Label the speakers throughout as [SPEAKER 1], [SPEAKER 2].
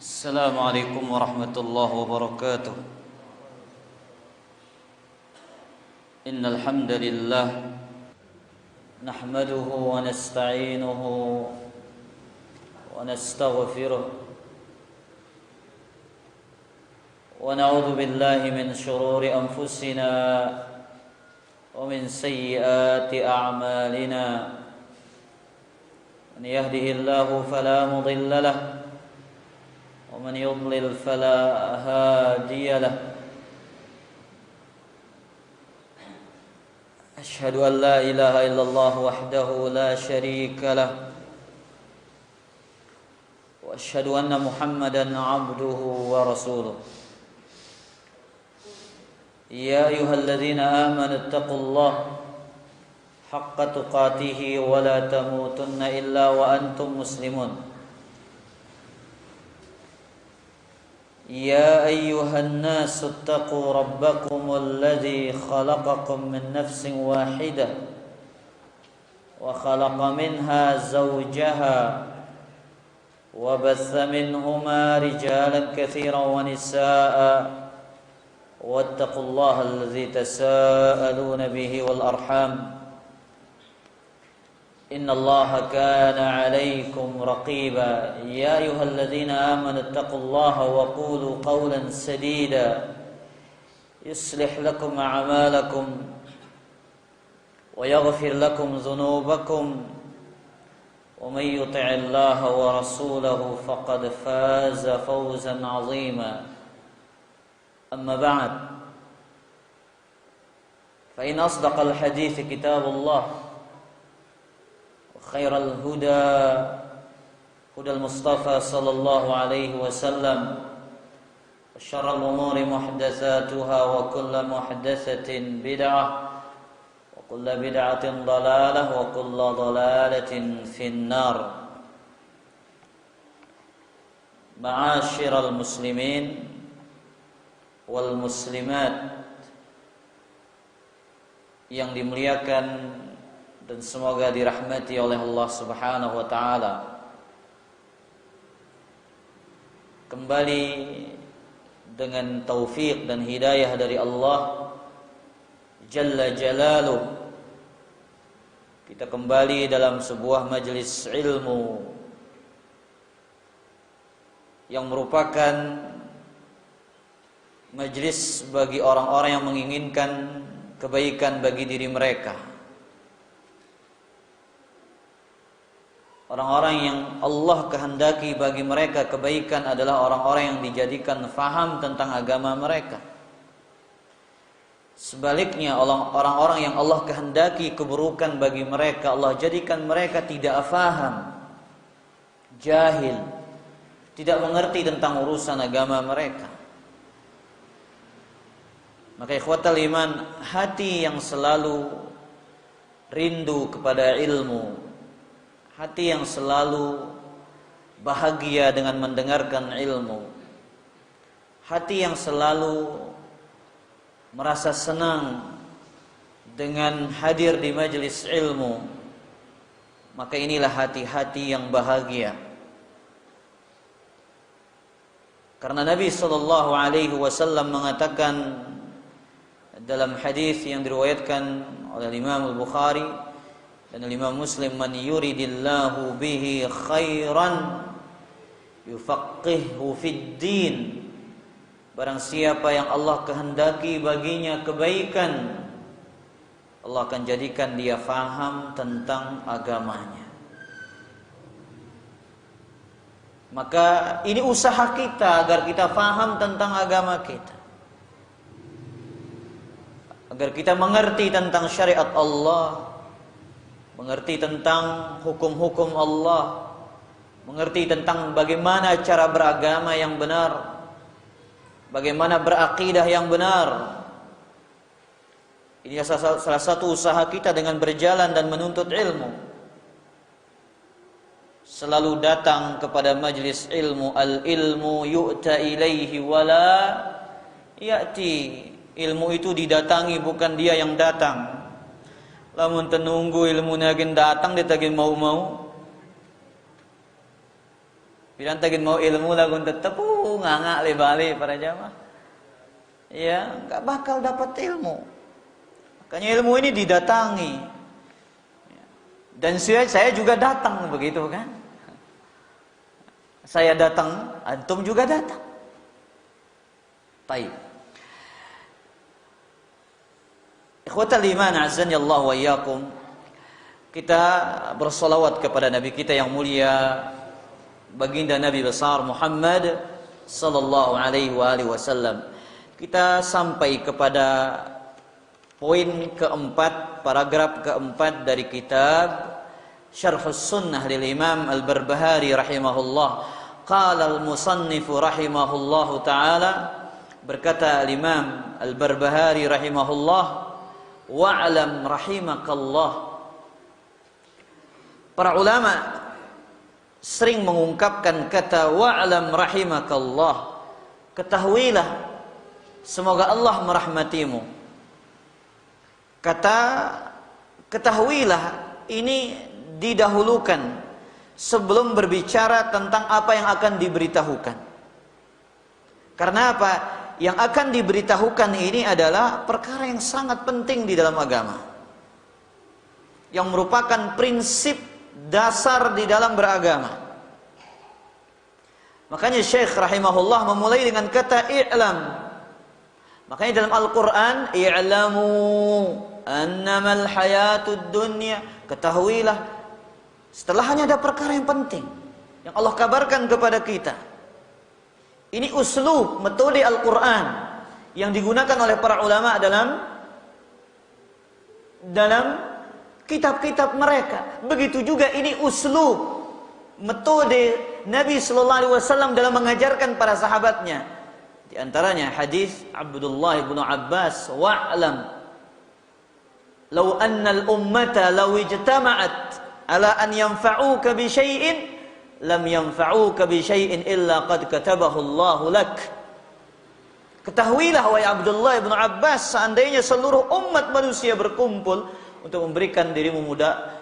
[SPEAKER 1] السلام عليكم ورحمة الله وبركاته. إن الحمد لله نحمده ونستعينه ونستغفره ونعوذ بالله من شرور أنفسنا ومن سيئات أعمالنا. من يهده الله فلا مضل له ومن يضلل فلا هادي له. أشهد أن لا إله إلا الله وحده لا شريك له وأشهد أن محمدا عبده ورسوله. يا أيها الذين آمنوا اتقوا الله حق تقاته ولا تموتن إلا وأنتم مسلمون. يا أيها الناس اتقوا ربكم الذي خلقكم من نفس واحدة وخلق منها زوجها وبث منهما رجالا كثيرا ونساء واتقوا الله الذي تساءلون به والأرحام إن الله كان عليكم رقيبا. يا أيها الذين آمنوا اتقوا الله وقولوا قولا سديدا يصلح لكم أعمالكم ويغفر لكم ذنوبكم ومن يطع الله ورسوله فقد فاز فوزا عظيما. أما بعد فإن أصدق الحديث كتاب الله خير الهدى هدى المصطفى صلى الله عليه وسلم وشر الأمور محدثاتها وكل محدثة بدعة وكل بدعة ضلالة وكل ضلالة في النار. معاشر المسلمين والmuslimat yang dimuliakan dan semoga dirahmati oleh Allah Subhanahu wa taala. Kembali dengan taufik dan hidayah dari Allah Jalla Jalaluh, kita kembali dalam sebuah majelis ilmu yang merupakan majelis bagi orang-orang yang menginginkan kebaikan bagi diri mereka. Orang-orang yang Allah kehendaki bagi mereka kebaikan adalah orang-orang yang dijadikan faham tentang agama mereka. Sebaliknya, orang-orang yang Allah kehendaki keburukan bagi mereka, Allah jadikan mereka tidak faham, jahil, tidak mengerti tentang urusan agama mereka. Maka ikhwatal iman, hati yang selalu rindu kepada ilmu, hati yang selalu bahagia dengan mendengarkan ilmu, hati yang selalu merasa senang dengan hadir di majelis ilmu, maka inilah hati-hati yang bahagia. Karena Nabi SAW mengatakan dalam hadis yang diriwayatkan oleh Imam Al-Bukhari dan Imam Muslim, man yuridillahu bihi khairan yufaqqihhu fid din. Barang siapa yang Allah kehendaki baginya kebaikan, Allah akan jadikan dia faham tentang agamanya. Maka ini usaha kita agar kita faham tentang agama kita, agar kita mengerti tentang syariat Allah, mengerti tentang hukum-hukum Allah, mengerti tentang bagaimana cara beragama yang benar, bagaimana berakidah yang benar. Ini salah satu usaha kita dengan berjalan dan menuntut ilmu. Selalu datang kepada majlis ilmu. Al-ilmu yu'ta ilaihi wala ya'ti. Ilmu itu didatangi, bukan dia yang datang. Lamun tenunggu ilmu nagin datang dia tagin mau-mau. Pinantagin mau ilmu lagun tetap nganga lebali para jamaah. Ya, nggak bakal dapat ilmu. Makanya ilmu ini didatangi. Dan saya juga datang begitu kan? Saya datang, antum juga datang. Baik. Ikhwatal iman azan ya Allah wa iyyakum. Kita bersolawat kepada Nabi kita yang mulia, baginda Nabi besar Muhammad sallallahu alaihi wasallam. Kita sampai kepada poin keempat, paragraf keempat dari kitab Syarhus Sunnah lil Imam Al-Barbahari rahimahullah. Qala al-musannif rahimahullahu taala, berkata al-Imam Al-Barbahari rahimahullah, wa'lam rahimakallah. Para ulama sering mengungkapkan kata wa'lam rahimakallah. Ketahuilah, semoga Allah merahmatimu. Kata ketahuilah ini didahulukan sebelum berbicara tentang apa yang akan diberitahukan. Karena apa? Yang akan diberitahukan ini adalah perkara yang sangat penting di dalam agama, yang merupakan prinsip dasar di dalam beragama. Makanya Syekh rahimahullah memulai dengan kata i'lam. Makanya dalam Al-Quran, i'lamu annamal hayatud dunya, ketahuilah. Setelahnya ada perkara yang penting yang Allah kabarkan kepada kita. Ini uslub, metode Al-Quran yang digunakan oleh para ulama dalam kitab-kitab mereka. Begitu juga ini uslub, metode Nabi sallallahu alaihi wasallam dalam mengajarkan para sahabatnya. Di antaranya hadis Abdullah bin Abbas, wa'lam law anna al-ummata law ijtama'at ala an yanfa'uka bi syai'in lam yanfa'uka bi syai'in illa qad katabahu Allahu lak. Ketahuilah wahai Abdullah bin Abbas, seandainya seluruh umat manusia berkumpul untuk memberikan dirimu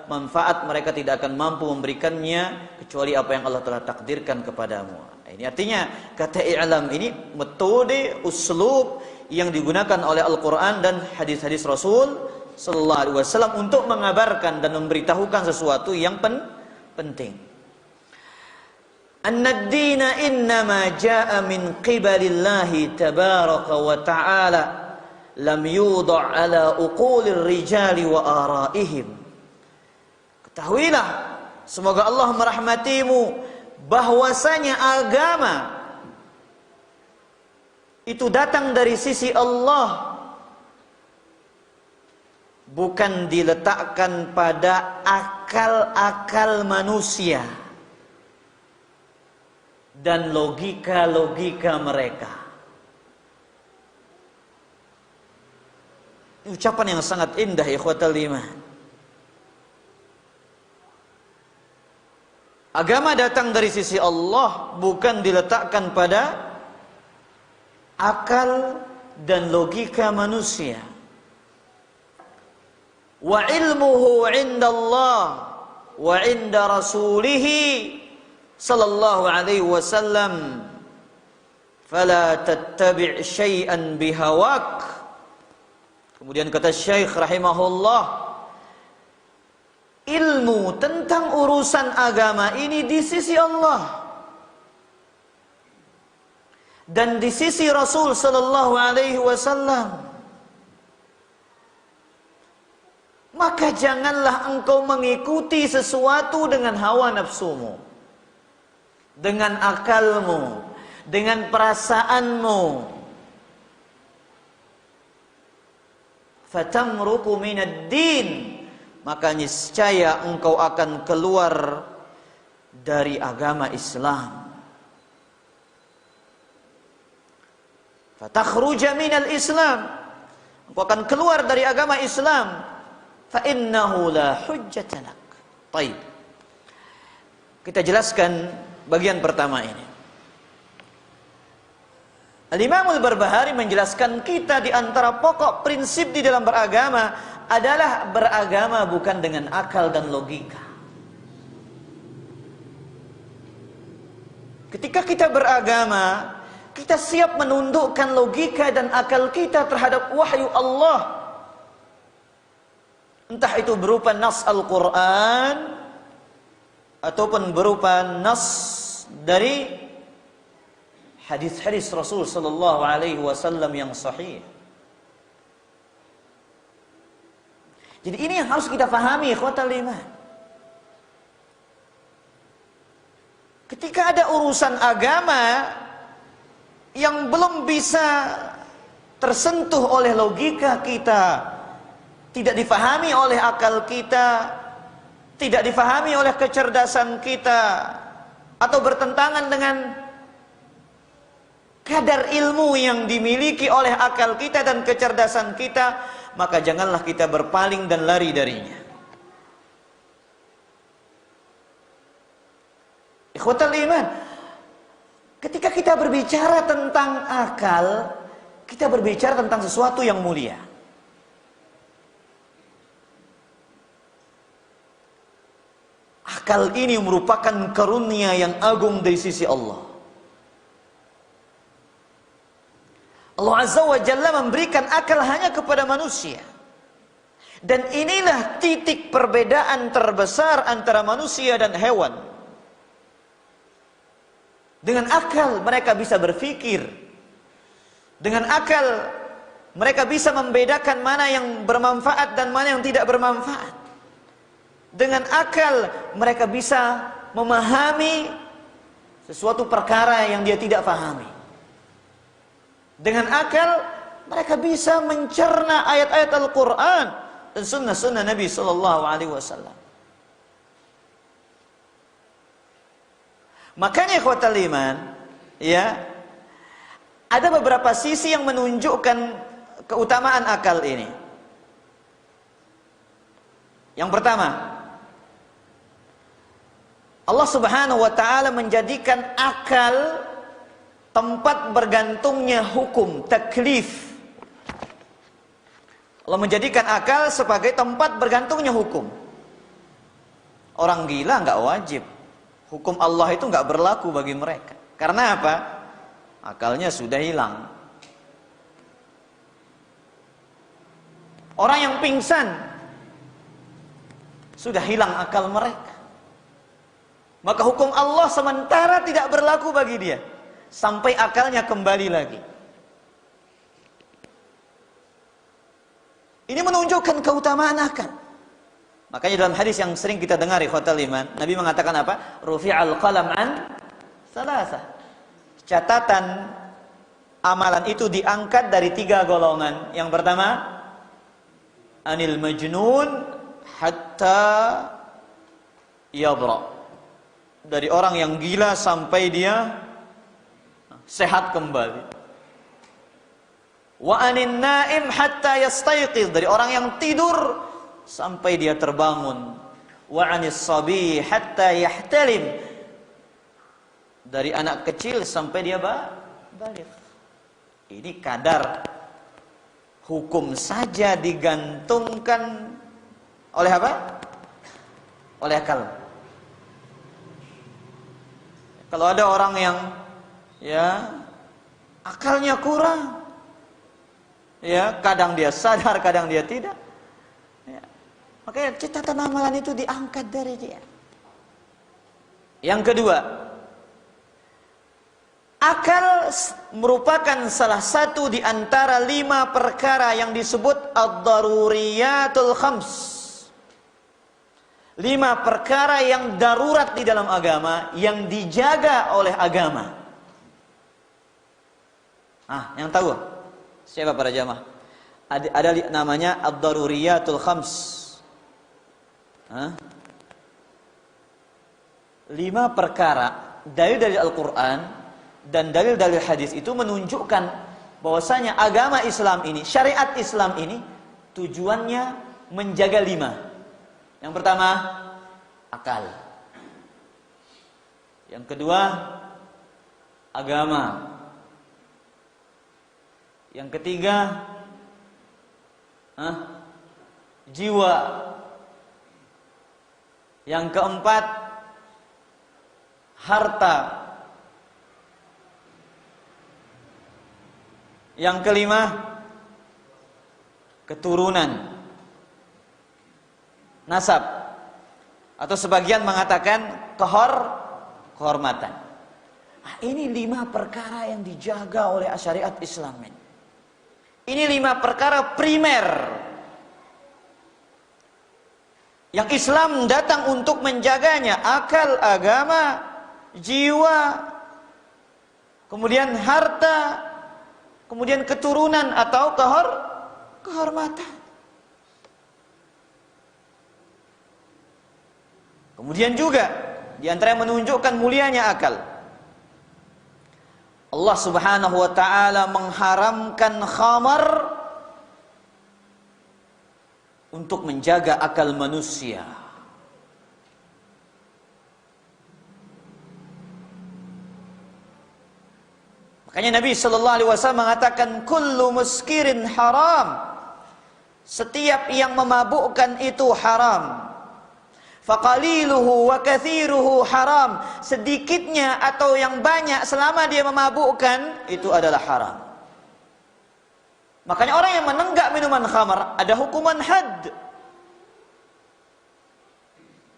[SPEAKER 1] manfaat, mereka tidak akan mampu memberikannya kecuali apa yang Allah telah takdirkan kepadamu. Ini artinya kata i'lam ini metode, uslub yang digunakan oleh Al-Quran dan hadis-hadis Rasul sallallahu alaihi wasallam untuk mengabarkan dan memberitahukan sesuatu yang penting. Anna ad-dina innama jaa min qibalillahi tabaraka wa ta'ala lam yudha' ala uqulir rijali wa araihim. Ketahuilah, semoga Allah merahmatimu, bahwasanya agama itu datang dari sisi Allah, bukan diletakkan pada akal-akal manusia dan logika-logika mereka. Ini ucapan yang sangat indah, ikhwatal iman. Agama datang dari sisi Allah, bukan diletakkan pada akal dan logika manusia. Wa ilmuhu 'inda Allah wa 'inda rasulih sallallahu alaihi wasallam fala tattabi' syai'an bihawak. Kemudian kata Syekh rahimahullah, ilmu tentang urusan agama ini di sisi Allah dan di sisi Rasul sallallahu alaihi wasallam. Maka janganlah engkau mengikuti sesuatu dengan hawa nafsumu, dengan akalmu, dengan perasaanmu. Fatamruku minad din, maka niscaya engkau akan keluar dari agama Islam. Fatakhruja minal Islam, engkau akan keluar dari agama Islam. Fa innahu la hujjata lak. Baik. Kita jelaskan bagian pertama ini. Al-Imam Al-Barbahari menjelaskan kita di antara pokok prinsip di dalam beragama adalah beragama bukan dengan akal dan logika. Ketika kita beragama, kita siap menundukkan logika dan akal kita terhadap wahyu Allah. Entah itu berupa nas Al-Quran ataupun berupa nas dari hadis-hadis Rasul sallallahu alaihi wasallam yang sahih. Jadi ini yang harus kita pahami, ikhwatal iman. Ketika ada urusan agama yang belum bisa tersentuh oleh logika kita, tidak difahami oleh akal kita, tidak difahami oleh kecerdasan kita, atau bertentangan dengan kadar ilmu yang dimiliki oleh akal kita dan kecerdasan kita, maka janganlah kita berpaling dan lari darinya. Ikhwatal iman, ketika kita berbicara tentang akal, kita berbicara tentang sesuatu yang mulia. Akal ini merupakan karunia yang agung dari sisi Allah. Allah Azza wa Jalla memberikan akal hanya kepada manusia. Dan inilah titik perbedaan terbesar antara manusia dan hewan. Dengan akal mereka bisa berpikir. Dengan akal mereka bisa membedakan mana yang bermanfaat dan mana yang tidak bermanfaat. Dengan akal mereka bisa memahami sesuatu perkara yang dia tidak pahami. Dengan akal mereka bisa mencerna ayat-ayat Al-Quran dan sunnah-sunnah Nabi sallallahu alaihi wasallam. Makanya ikhwatal iman, ya, ada beberapa sisi yang menunjukkan keutamaan akal ini. Yang pertama, Allah Subhanahu wa taala menjadikan akal tempat bergantungnya hukum, taklif. Allah menjadikan akal sebagai tempat bergantungnya hukum. Orang gila nggak wajib. Hukum Allah itu nggak berlaku bagi mereka. Karena apa? Akalnya sudah hilang. Orang yang pingsan sudah hilang akal mereka. Maka hukum Allah sementara tidak berlaku bagi dia sampai akalnya kembali lagi. Ini menunjukkan keutamaan akal. Makanya dalam hadis yang sering kita dengar ikhwatal iman, Nabi mengatakan apa? Rufi'al qalam an salasah. Catatan amalan itu diangkat dari 3 golongan. Yang pertama, anil majnun hatta yabra. Dari orang yang gila sampai dia sehat kembali. Wa anin naim hatta yastayqiz. Dari orang yang tidur sampai dia terbangun. Wa anis sabi hatta yahtalim. Dari anak kecil sampai dia balik. Ini kadar hukum saja digantungkan oleh apa? Oleh akal. Kalau ada orang yang ya akalnya kurang, ya kadang dia sadar, kadang dia tidak, ya, makanya catatan amalan itu diangkat dari dia. Yang kedua, akal merupakan salah satu di antara 5 perkara yang disebut ad-daruriyatul khams. 5 perkara yang darurat di dalam agama, yang dijaga oleh agama. Yang tahu siapa para jamaah? Ada namanya ad-daruriyatul khams. 5 perkara dari Al-Quran dan dalil-dalil hadis itu menunjukkan bahwasanya agama Islam ini, syariat Islam ini tujuannya menjaga 5. Yang pertama, akal. Yang kedua, agama. Yang ketiga, jiwa. Yang keempat, harta. Yang kelima, keturunan, nasab, atau sebagian mengatakan kehormatan. Nah, ini 5 perkara yang dijaga oleh syariat Islam. Ini 5 perkara primer yang Islam datang untuk menjaganya: akal, agama, jiwa, kemudian harta, kemudian keturunan atau kehormatan. Kemudian juga di antara yang menunjukkan mulianya akal, Allah Subhanahu wa taala mengharamkan khamar untuk menjaga akal manusia. Makanya Nabi sallallahu alaihi wasallam mengatakan kullu muskirin haram. Setiap yang memabukkan itu haram. Faqaliluhu wa kathiruhu haram. Sedikitnya atau yang banyak selama dia memabukkan itu adalah haram. Makanya orang yang menenggak minuman khamar ada hukuman had.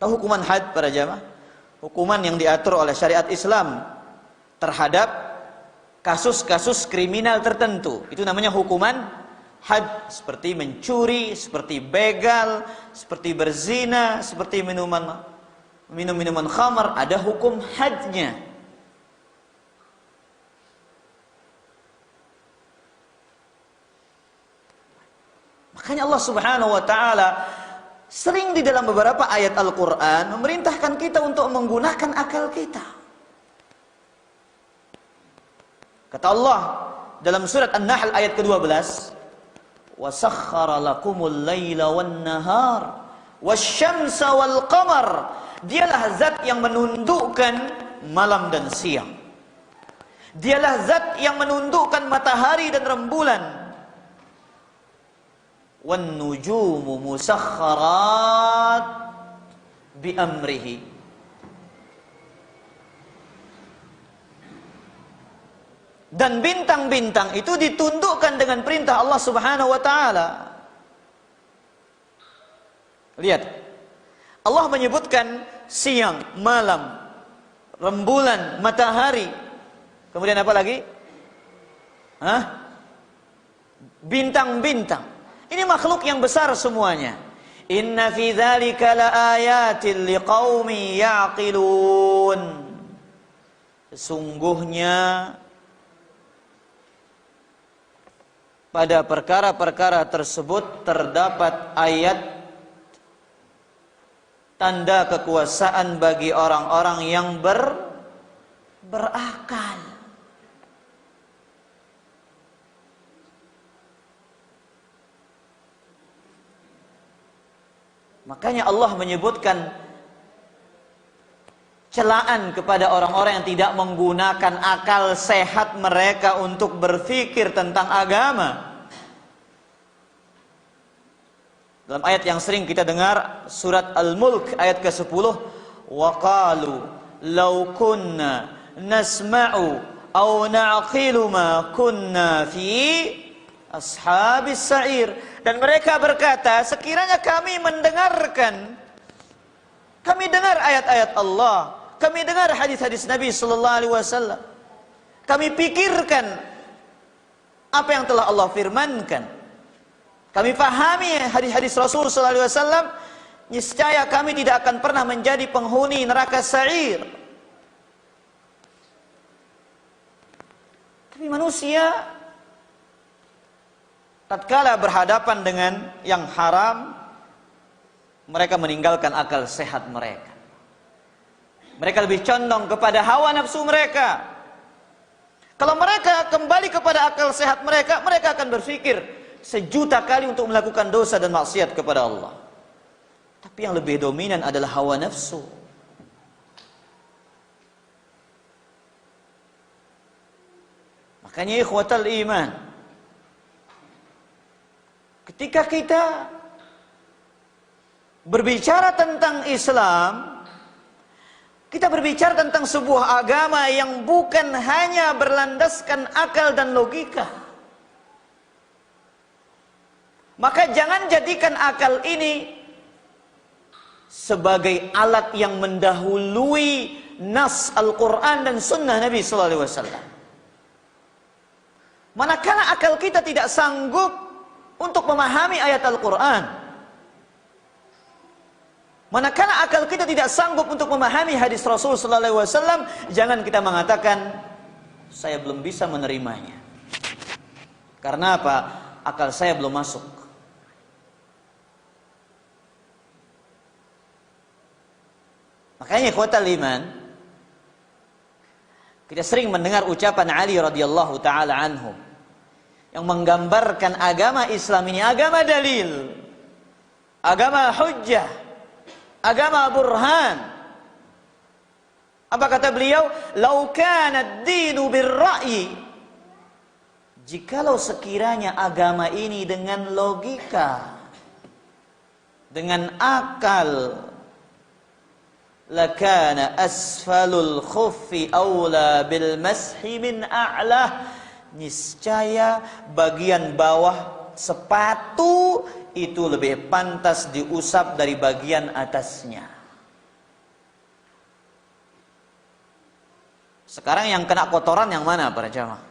[SPEAKER 1] Tahu hukuman had para jamaah? Hukuman yang diatur oleh syariat Islam terhadap kasus-kasus kriminal tertentu. Itu namanya hukuman had, seperti mencuri, seperti begal, seperti berzina, seperti minum minuman khamar, ada hukum hadnya. Makanya Allah Subhanahu wa taala sering di dalam beberapa ayat Al-Qur'an memerintahkan kita untuk menggunakan akal kita. Kata Allah dalam surat An-Nahl ayat ke-12, وَسَخَّرَ لَكُمُ اللَّيْلَ وَالنَّهَارَ وَالشَّمْسَ وَالْقَمَرَ. Dialah zat yang menundukkan malam dan siang. Dialah zat yang menundukkan matahari dan rembulan. وَالنُّجُومُ مُسَخَّرَاتٌ بِأَمْرِهِ. Dan bintang-bintang itu ditundukkan dengan perintah Allah Subhanahu wa taala. Lihat, Allah menyebutkan siang, malam, rembulan, matahari. Kemudian apa lagi? Bintang-bintang. Ini makhluk yang besar semuanya. Inna fi dzalika laayatil liqaumin ya'qilun. Sesungguhnya pada perkara-perkara tersebut terdapat ayat tanda kekuasaan bagi orang-orang yang berakal. Makanya Allah menyebutkan celaan kepada orang-orang yang tidak menggunakan akal sehat mereka untuk berpikir tentang agama. Dalam ayat yang sering kita dengar, surat Al-Mulk ayat ke-10, وَقَالُوا لَوْ كُنَّا نَسْمَعُ أَوْ نَعْقِلُ مَا كُنَّا فِي أَصْحَابِ السَّعِيرِ. Dan mereka berkata, sekiranya kami mendengarkan, kami dengar ayat-ayat Allah, kami dengar hadis-hadis Nabi sallallahu alaihi wasallam, kami pikirkan apa yang telah Allah firmankan, kami pahami hadis-hadis Rasul sallallahu alaihi wasallam, niscaya kami tidak akan pernah menjadi penghuni neraka sa'ir. Tapi manusia tatkala berhadapan dengan yang haram, mereka meninggalkan akal sehat mereka. Mereka lebih condong kepada hawa nafsu mereka. Kalau mereka kembali kepada akal sehat mereka, mereka akan berpikir 1.000.000 kali untuk melakukan dosa dan maksiat kepada Allah. Tapi yang lebih dominan adalah hawa nafsu. Makanya ikhwatal iman, ketika kita berbicara tentang Islam, kita berbicara tentang sebuah agama yang bukan hanya berlandaskan akal dan logika. Maka jangan jadikan akal ini sebagai alat yang mendahului nas Al-Quran dan sunnah Nabi sallallahu alaihi wasallam. Manakala akal kita tidak sanggup untuk memahami ayat Al-Quran, manakala akal kita tidak sanggup untuk memahami hadis Rasul sallallahu alaihi wasallam, jangan kita mengatakan saya belum bisa menerimanya. Karena apa? Akal saya belum masuk. Makanya ikhwatal iman, kita sering mendengar ucapan Ali radhiyallahu taala anhu yang menggambarkan agama Islam ini agama dalil, agama hujjah, agama burhan. Apa kata beliau? "Lau kana ad-dinu bir-ra'yi." Jikalau sekiranya agama ini dengan logika, dengan akal, lakana asfalul khuffi aula bil mashi min a'lah. Niscaya bagian bawah sepatu itu lebih pantas diusap dari bagian atasnya. Sekarang yang kena kotoran yang mana para jamaah?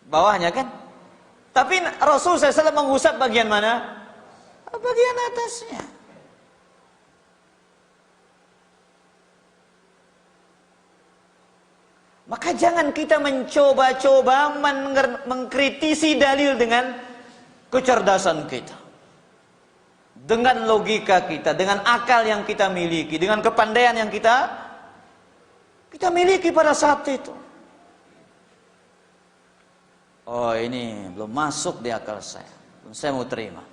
[SPEAKER 1] Bawahnya kan? Tapi Rasul SAW mengusap bagian mana? Bagian atasnya. Maka jangan kita mencoba-coba mengkritisi dalil dengan kecerdasan kita, dengan logika kita, dengan akal yang kita miliki, dengan kepandaian yang kita miliki pada saat itu. Oh, ini belum masuk di akal saya, belum saya mau terima.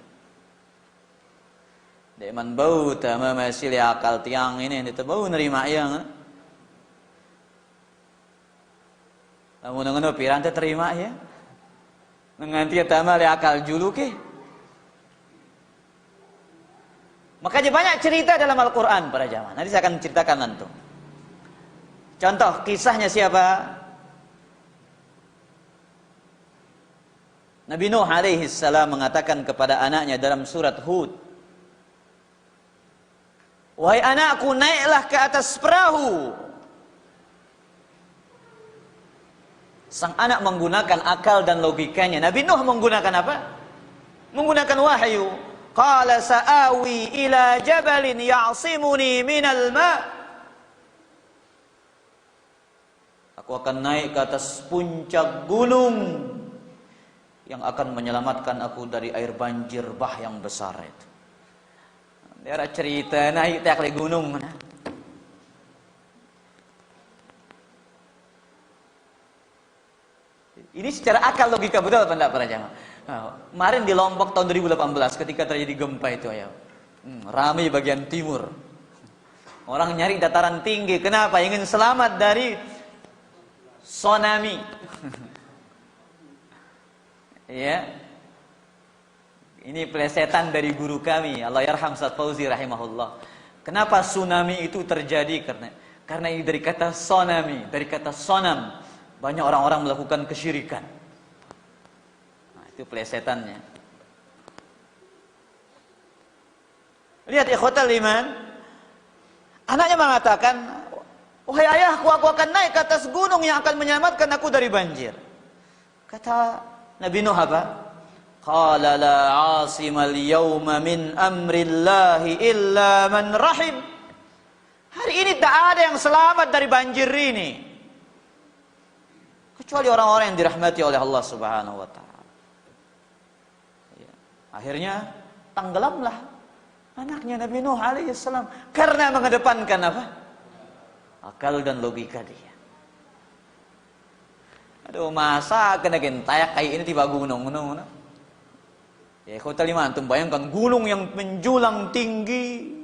[SPEAKER 1] Deman bau tama masih akal tiang ini bau nerima yang namun ngono pirang teh terima ya. Nganti tama le akal julu ke. Makanya banyak cerita dalam Al-Qur'an para jamaah. Nanti saya akan ceritakan nanti. Contoh kisahnya siapa? Nabi Nuh alaihi salam mengatakan kepada anaknya dalam surat Hud, "Wahai anakku, naiklah ke atas perahu." Sang anak menggunakan akal dan logikanya. Nabi Nuh menggunakan apa? Menggunakan wahyu. Qala sa'awi ila jabalin ya'simuni minal ma'. Aku akan naik ke atas puncak gunung yang akan menyelamatkan aku dari air banjir bah yang besar itu. Dia cerita naik ke gunung mana? Ini secara akal logika betul apa enggak para jamaah? Nah, kemarin di Lombok tahun 2018 ketika terjadi gempa itu ya. Ramai bagian timur. Orang nyari dataran tinggi. Kenapa? Ingin selamat dari tsunami. Ya. Ini plesetan dari guru kami, Allah yarham Ustaz Fauzi rahimahullah. Kenapa tsunami itu terjadi? Karena ini dari kata tsunami, dari kata sonam. Banyak orang-orang melakukan kesyirikan. Nah, itu plesetannya. Lihat ikhwatal iman. Anaknya mengatakan, "Wahai ayahku, aku akan naik ke atas gunung yang akan menyelamatkan aku dari banjir." Kata Nabi Nuh apa? Qala la 'asimal yawma min amrillahi illa man rahim. Hari ini tak ada yang selamat dari banjir ini kecuali orang-orang yang dirahmati oleh Allah Subhanahu wa taala. Ya. Akhirnya tenggelamlah anaknya Nabi Nuh alaihissalam karena mengedepankan apa? Akal dan logika dia. Aduh, masa kena gentayak kayak ini tiba gunung. Ya, ikhwatal iman, antum bayangkan gunung yang menjulang tinggi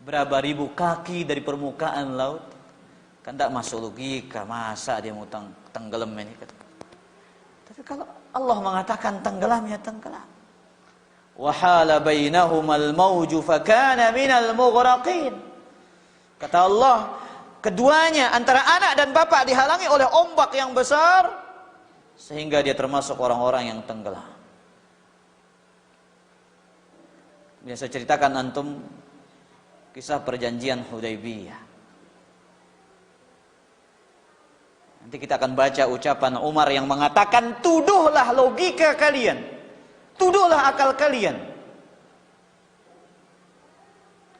[SPEAKER 1] berapa ribu kaki dari permukaan laut. Kan tidak masuk logika, masa dia mau tenggelam ini. Tapi kalau Allah mengatakan tenggelam, ya tenggelam. Wahala bainahumal mawju fakana minal mughraqin. Kata Allah, keduanya antara anak dan bapak dihalangi oleh ombak yang besar sehingga dia termasuk orang-orang yang tenggelam. Yang saya ceritakan antum kisah perjanjian Hudaybiyah. Nanti kita akan baca ucapan Umar yang mengatakan, tuduhlah logika kalian, tuduhlah akal kalian.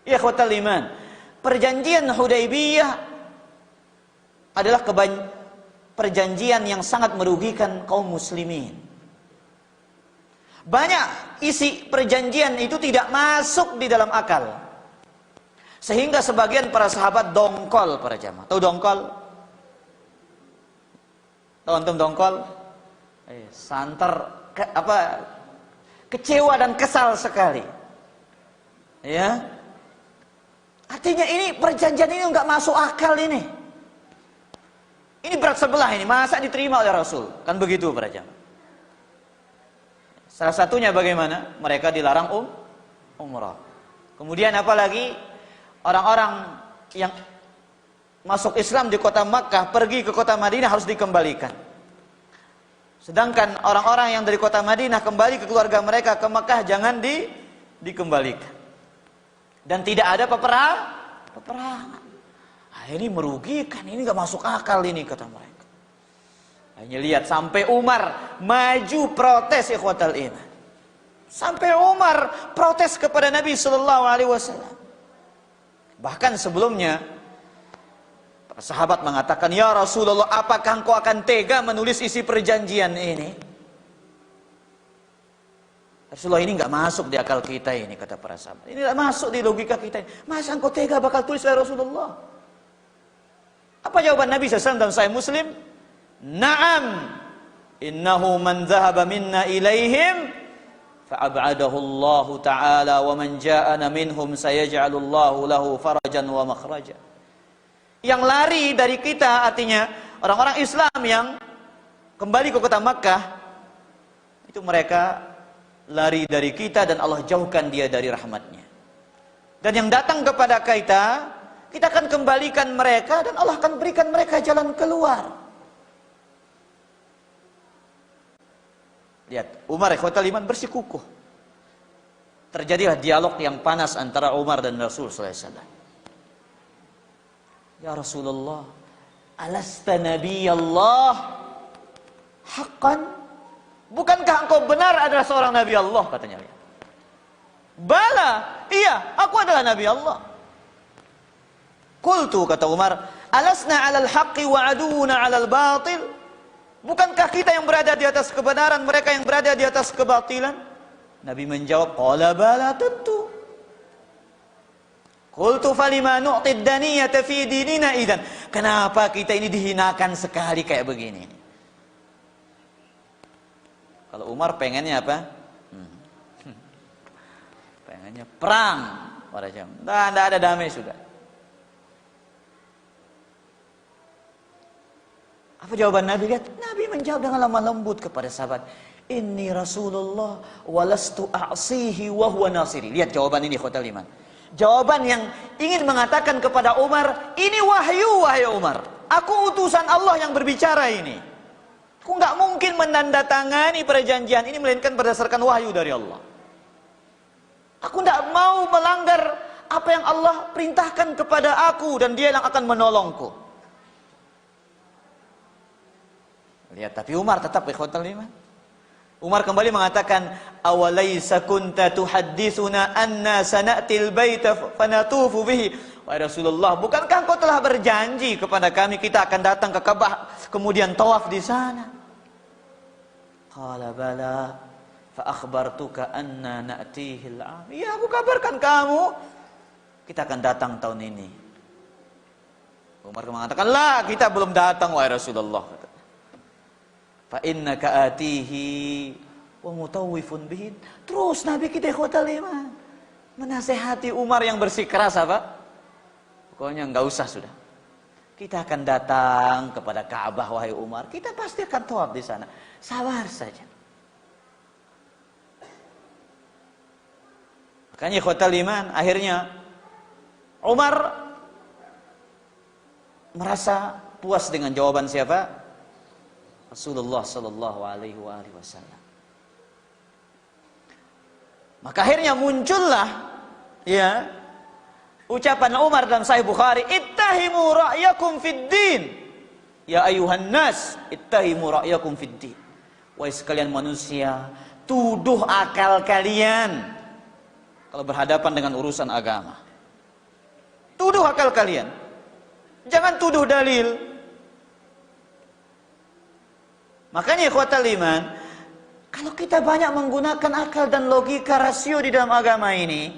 [SPEAKER 1] Ya ikhwatal iman, perjanjian Hudaybiyah adalah perjanjian yang sangat merugikan kaum muslimin. Banyak isi perjanjian itu tidak masuk di dalam akal, sehingga sebagian para sahabat dongkol para jamaah. Tahu dongkol? Tahu antum dongkol? Santer, kecewa dan kesal sekali. Ya, artinya ini perjanjian ini nggak masuk akal ini. Ini berat sebelah ini, masa diterima oleh Rasul? Kan begitu para jamaah. Salah satunya bagaimana? Mereka dilarang umrah. Kemudian apalagi orang-orang yang masuk Islam di kota Makkah pergi ke kota Madinah harus dikembalikan. Sedangkan orang-orang yang dari kota Madinah kembali ke keluarga mereka ke Makkah jangan dikembalikan. Dan tidak ada peperangan. Nah, ini merugikan, ini gak masuk akal ini kata mereka. Hanya lihat sampai Umar maju protes ikhwatal iman. Sampai Umar protes kepada Nabi sallallahu alaihi wasallam. Bahkan sebelumnya para sahabat mengatakan, "Ya Rasulullah, apakah engkau akan tega menulis isi perjanjian ini?" Rasulullah, ini enggak masuk di akal kita ini, kata para sahabat. Ini enggak masuk di logika kita. Masa engkau tega bakal tulis ya Rasulullah? Apa jawaban Nabi SAW dalam Sahih Muslim? Naam, innahu man dhahaba minna ilaihim fa'ab'adahu Allah ta'ala wa man ja'ana minhum sayaj'alullahu lahu farajan wa makhraja. Yang lari dari kita artinya orang-orang Islam yang kembali ke kota Makkah, itu mereka lari dari kita dan Allah jauhkan dia dari rahmatnya. Dan yang datang kepada kita, kita akan kembalikan mereka dan Allah akan berikan mereka jalan keluar. Lihat, Umar ikhwatal iman bersikukuh. Terjadilah dialog yang panas antara Umar dan Rasul sallallahu alaihi wasallam. Ya Rasulullah, alasta nabiyallah haqqan? Bukankah engkau benar adalah seorang nabi Allah, katanya. Bala, iya, aku adalah nabi Allah. Qultu, kata Umar, alasna 'alal haqqi wa 'aduuna 'alal batil? Bukankah kita yang berada di atas kebenaran, mereka yang berada di atas kebatilan? Nabi menjawab, qala bala, tentu. Qultu falima nu'tid daniyata fi dinina idan? Kenapa kita ini dihinakan sekali kayak begini? Kalau Umar pengennya apa? Pengennya perang pada jam. Tidak ada damai sudah. Apa jawaban Nabi? Lihat, Nabi menjawab dengan lemah lembut kepada sahabat. Inni Rasulullah walastu a'sihi wa huwa nasiri. Lihat jawaban ini ikhwatal iman. Jawaban yang ingin mengatakan kepada Umar, ini wahyu wahai Umar. Aku utusan Allah yang berbicara ini. Aku nggak mungkin menandatangani perjanjian ini melainkan berdasarkan wahyu dari Allah. Aku nggak mau melanggar apa yang Allah perintahkan kepada aku dan Dia yang akan menolongku. Lihat, tapi Umar tetap ikhwatal iman. Umar kembali mengatakan, awalaysa kunta tuhadditsuna anna sana'til baita fanatufu bihi? Wahai Rasulullah, bukankah engkau telah berjanji kepada kami kita akan datang ke Ka'bah kemudian tawaf di sana? Qala bala fa akhbartuka anna na'tihi al-'am. Ya, aku kabarkan kamu kita akan datang tahun ini. Umar mengatakan, "La, kita belum datang wahai Rasulullah." Fa innaka atihi wa mutawwifun bihi. Terus Nabi kita ikhwatal iman menasehati Umar yang bersikeras apa? Pokoknya enggak usah sudah. Kita akan datang kepada Ka'bah wahai Umar. Kita pasti akan tawaf di sana. Sabar saja. Makanya ikhwatal iman, akhirnya Umar merasa puas dengan jawaban siapa? Rasulullah sallallahu alaihi wasallam. Maka akhirnya muncullah ya ucapan Umar dalam Sahih Bukhari, ittahimu ra'yakum fid din. Ya ayuhan nas, ittahimu ra'yakum fid din. Wahai sekalian manusia, tuduh akal kalian kalau berhadapan dengan urusan agama. Tuduh akal kalian. Jangan tuduh dalil. Makanya ikhwatal iman, kalau kita banyak menggunakan akal dan logika rasio di dalam agama ini,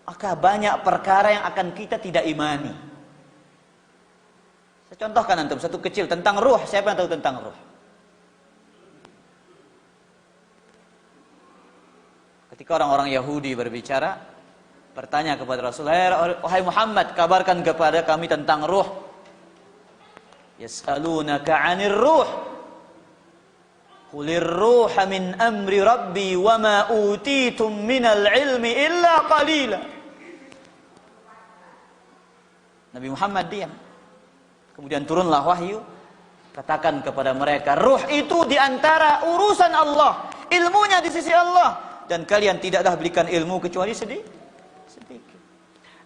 [SPEAKER 1] maka banyak perkara yang akan kita tidak imani. Saya contohkan antum satu kecil tentang ruh. Siapa yang tahu tentang ruh? Ketika orang-orang Yahudi berbicara, bertanya kepada Rasulullah, wahai Muhammad, kabarkan kepada kami tentang ruh. Yas'alunaka 'anir ruh. Qulir ruha min amri rabbi wa ma utitum minal ilmi illa qalila. Nabi Muhammad diam. Kemudian turunlah wahyu, katakan kepada mereka, ruh itu diantara urusan Allah, ilmunya di sisi Allah, dan kalian tidaklah berikan ilmu kecuali sedikit.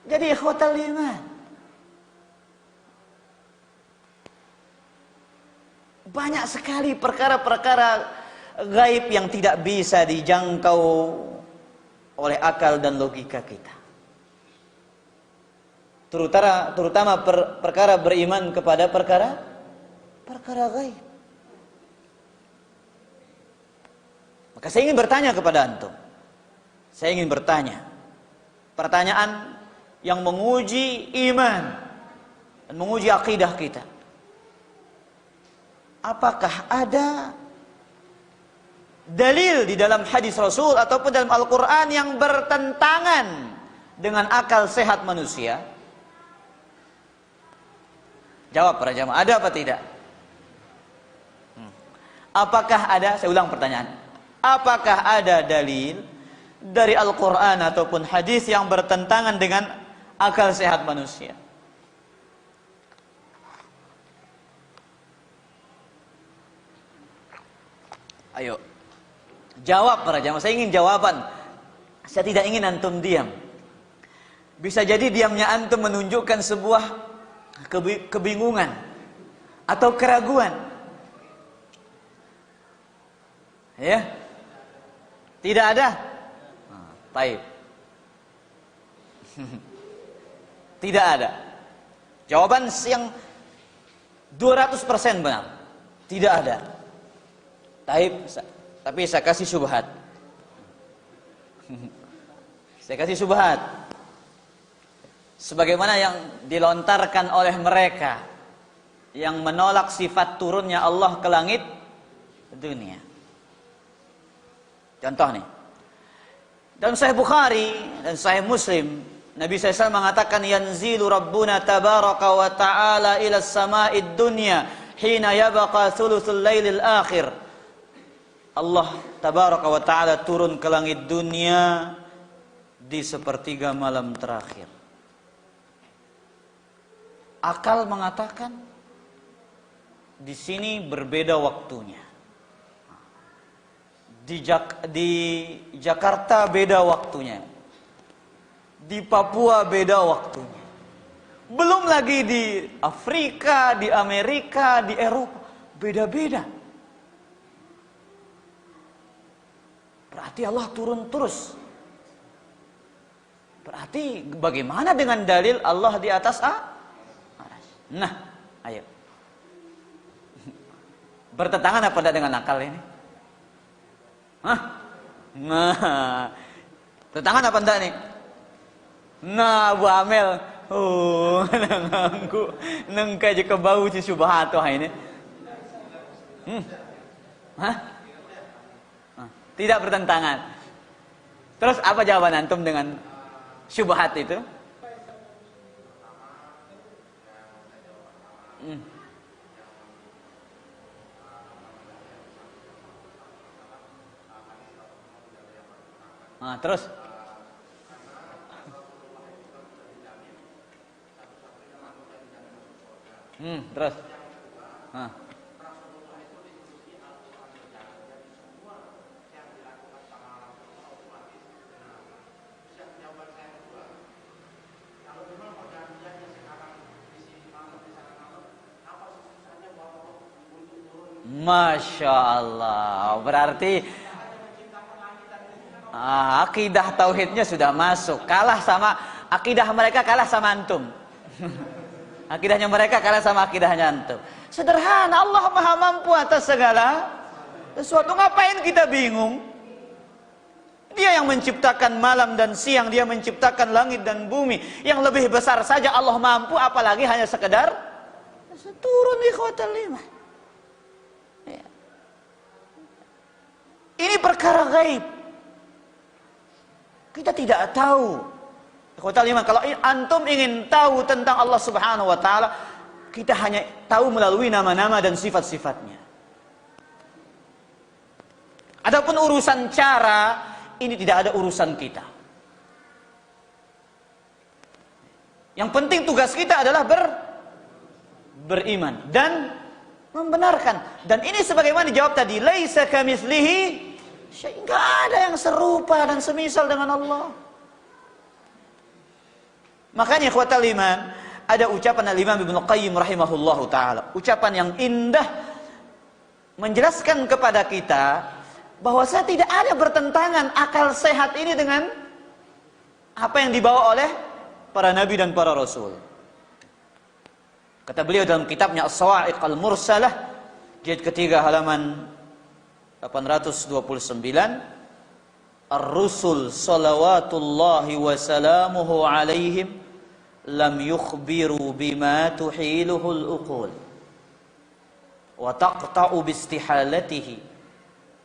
[SPEAKER 1] Jadi ikhwatal iman, banyak sekali perkara-perkara gaib yang tidak bisa dijangkau oleh akal dan logika kita. Terutama perkara beriman kepada perkara gaib. Maka saya ingin bertanya kepada antum. Saya ingin bertanya pertanyaan yang menguji iman dan menguji akidah kita. Apakah ada dalil di dalam hadis Rasul ataupun dalam Al-Quran yang bertentangan dengan akal sehat manusia? Jawab para jamaah, ada apa tidak? Apakah ada, saya ulang pertanyaan, apakah ada dalil dari Al-Quran ataupun hadis yang bertentangan dengan akal sehat manusia? Ayo, jawab para jamaah, saya ingin jawaban. Saya tidak ingin antum diam. Bisa jadi diamnya antum menunjukkan sebuah kebingungan atau keraguan. Ya? Tidak ada? Baik. Tidak ada. Jawaban yang 200% benar. Tidak ada. Tapi saya kasih syubhat. Saya kasih syubhat. Sebagaimana yang dilontarkan oleh mereka yang menolak sifat turunnya Allah ke langit dunia. Contoh nih, dalam Sahih Bukhari dan Sahih Muslim, Nabi SAW mengatakan, yanzilu Rabbuna tabaraka wa ta'ala ila sama'id dunya hina yabqa thuluthul lailil akhir. Allah tabaraka wa ta'ala turun ke langit dunia di sepertiga malam terakhir. Akal mengatakan di sini berbeda waktunya. Di Jakarta beda waktunya. Di Papua beda waktunya. Belum lagi di Afrika, di Amerika, di Eropa, beda-beda. Berarti Allah turun terus. Berarti bagaimana dengan dalil Allah di atas Nah, ayo. Bertentangan apa tidak dengan akal ini? Hah? Nah, bertentangan apa enggak nih? Nah, Bu Amel, nganggu, nengka je kebau si subhat ini. Hah? Tidak bertentangan. Terus apa jawaban antum dengan syubhat itu? Nah, terus terus Masya Allah. Berarti akidah tauhidnya sudah masuk. Kalah sama akidah mereka, kalah sama antum. Akidahnya mereka kalah sama akidahnya antum. Sederhana, Allah Maha Mampu atas segala sesuatu. Ngapain kita bingung? Dia yang menciptakan malam dan siang, dia menciptakan langit dan bumi. Yang lebih besar saja Allah mampu, apalagi hanya sekedar turun ikhwatal iman. Ya. Ini perkara gaib. Kita tidak tahu. Ikhwatal iman, kalau antum ingin tahu tentang Allah Subhanahu wa taala, kita hanya tahu melalui nama-nama dan sifat-sifatnya. Adapun urusan cara, ini tidak ada urusan kita. Yang penting tugas kita adalah beriman dan membenarkan. Dan ini sebagaimana dijawab tadi, laisa kamitslihi syai', enggak ada yang serupa dan semisal dengan Allah. Makanya ikhwatal iman, ada ucapan Al-Imam Ibnu Qayyim rahimahullahu taala, ucapan yang indah menjelaskan kepada kita bahwa saya tidak ada bertentangan akal sehat ini dengan apa yang dibawa oleh para nabi dan para rasul. Kata beliau dalam kitabnya As-Sawa'iq Al-Mursalah, jilid ketiga halaman 829, Ar-Rusul salawatullahi wa salamuhu alaihim lam yukhbiru bima tuhiluhul uqul wa taqta'u bistihalatihi.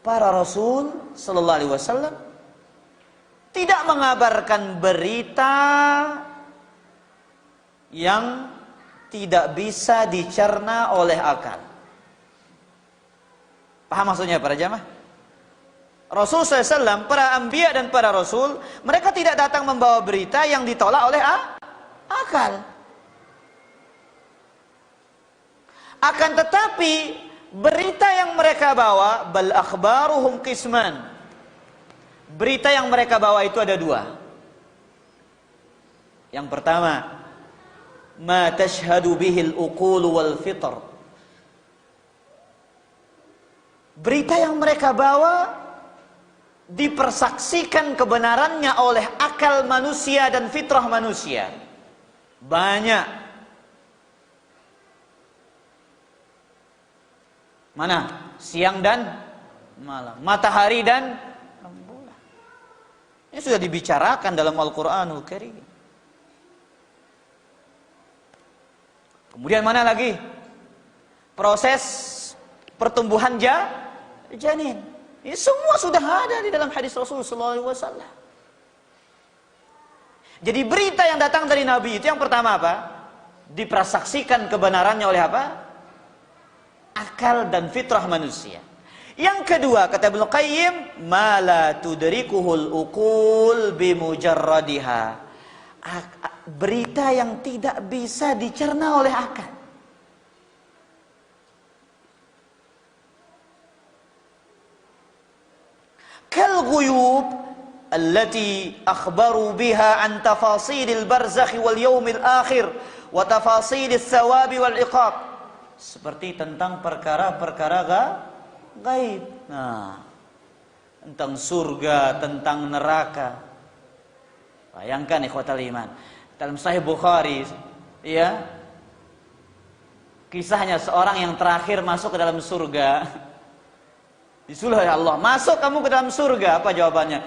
[SPEAKER 1] Para Rasul sallallahu alaihi wasallam tidak mengabarkan berita yang tidak bisa dicerna oleh akal. Paham maksudnya para jamaah? Rasul SAW, para anbiya dan para rasul, mereka tidak datang membawa berita yang ditolak oleh akal. Akan tetapi berita yang mereka bawa, bal akhbaruhum qisman. Berita yang mereka bawa itu ada dua. Yang pertama, ma tashhadu bihil uqul wal fitr. Berita yang mereka bawa dipersaksikan kebenarannya oleh akal manusia dan fitrah manusia. Banyak. Mana? Siang dan malam, matahari dan rembulan. Ini sudah dibicarakan dalam Al-Quranul Karim. Kemudian mana lagi? Proses pertumbuhan janin. Ini semua sudah ada di dalam hadis Rasulullah SAW. Jadi berita yang datang dari Nabi itu yang pertama apa? Dipersaksikan kebenarannya oleh apa? Akal dan fitrah manusia. Yang kedua, kata Ibnu Qayyim, ma la tudrikuhul uqul bimujarradiha. Berita yang tidak bisa dicerna oleh akal. Kal ghuyub allati akhbaru biha an tafasilil barzakh wal yaumil akhir wa tafasilil thawabi wal iqab. Seperti tentang perkara-perkara gaib. Nah, tentang surga, tentang neraka. Bayangkan ikhwatal iman, dalam Sahih Bukhari, ya, kisahnya seorang yang terakhir masuk ke dalam surga. Disuruh oleh Allah, masuk kamu ke dalam surga. Apa jawabannya?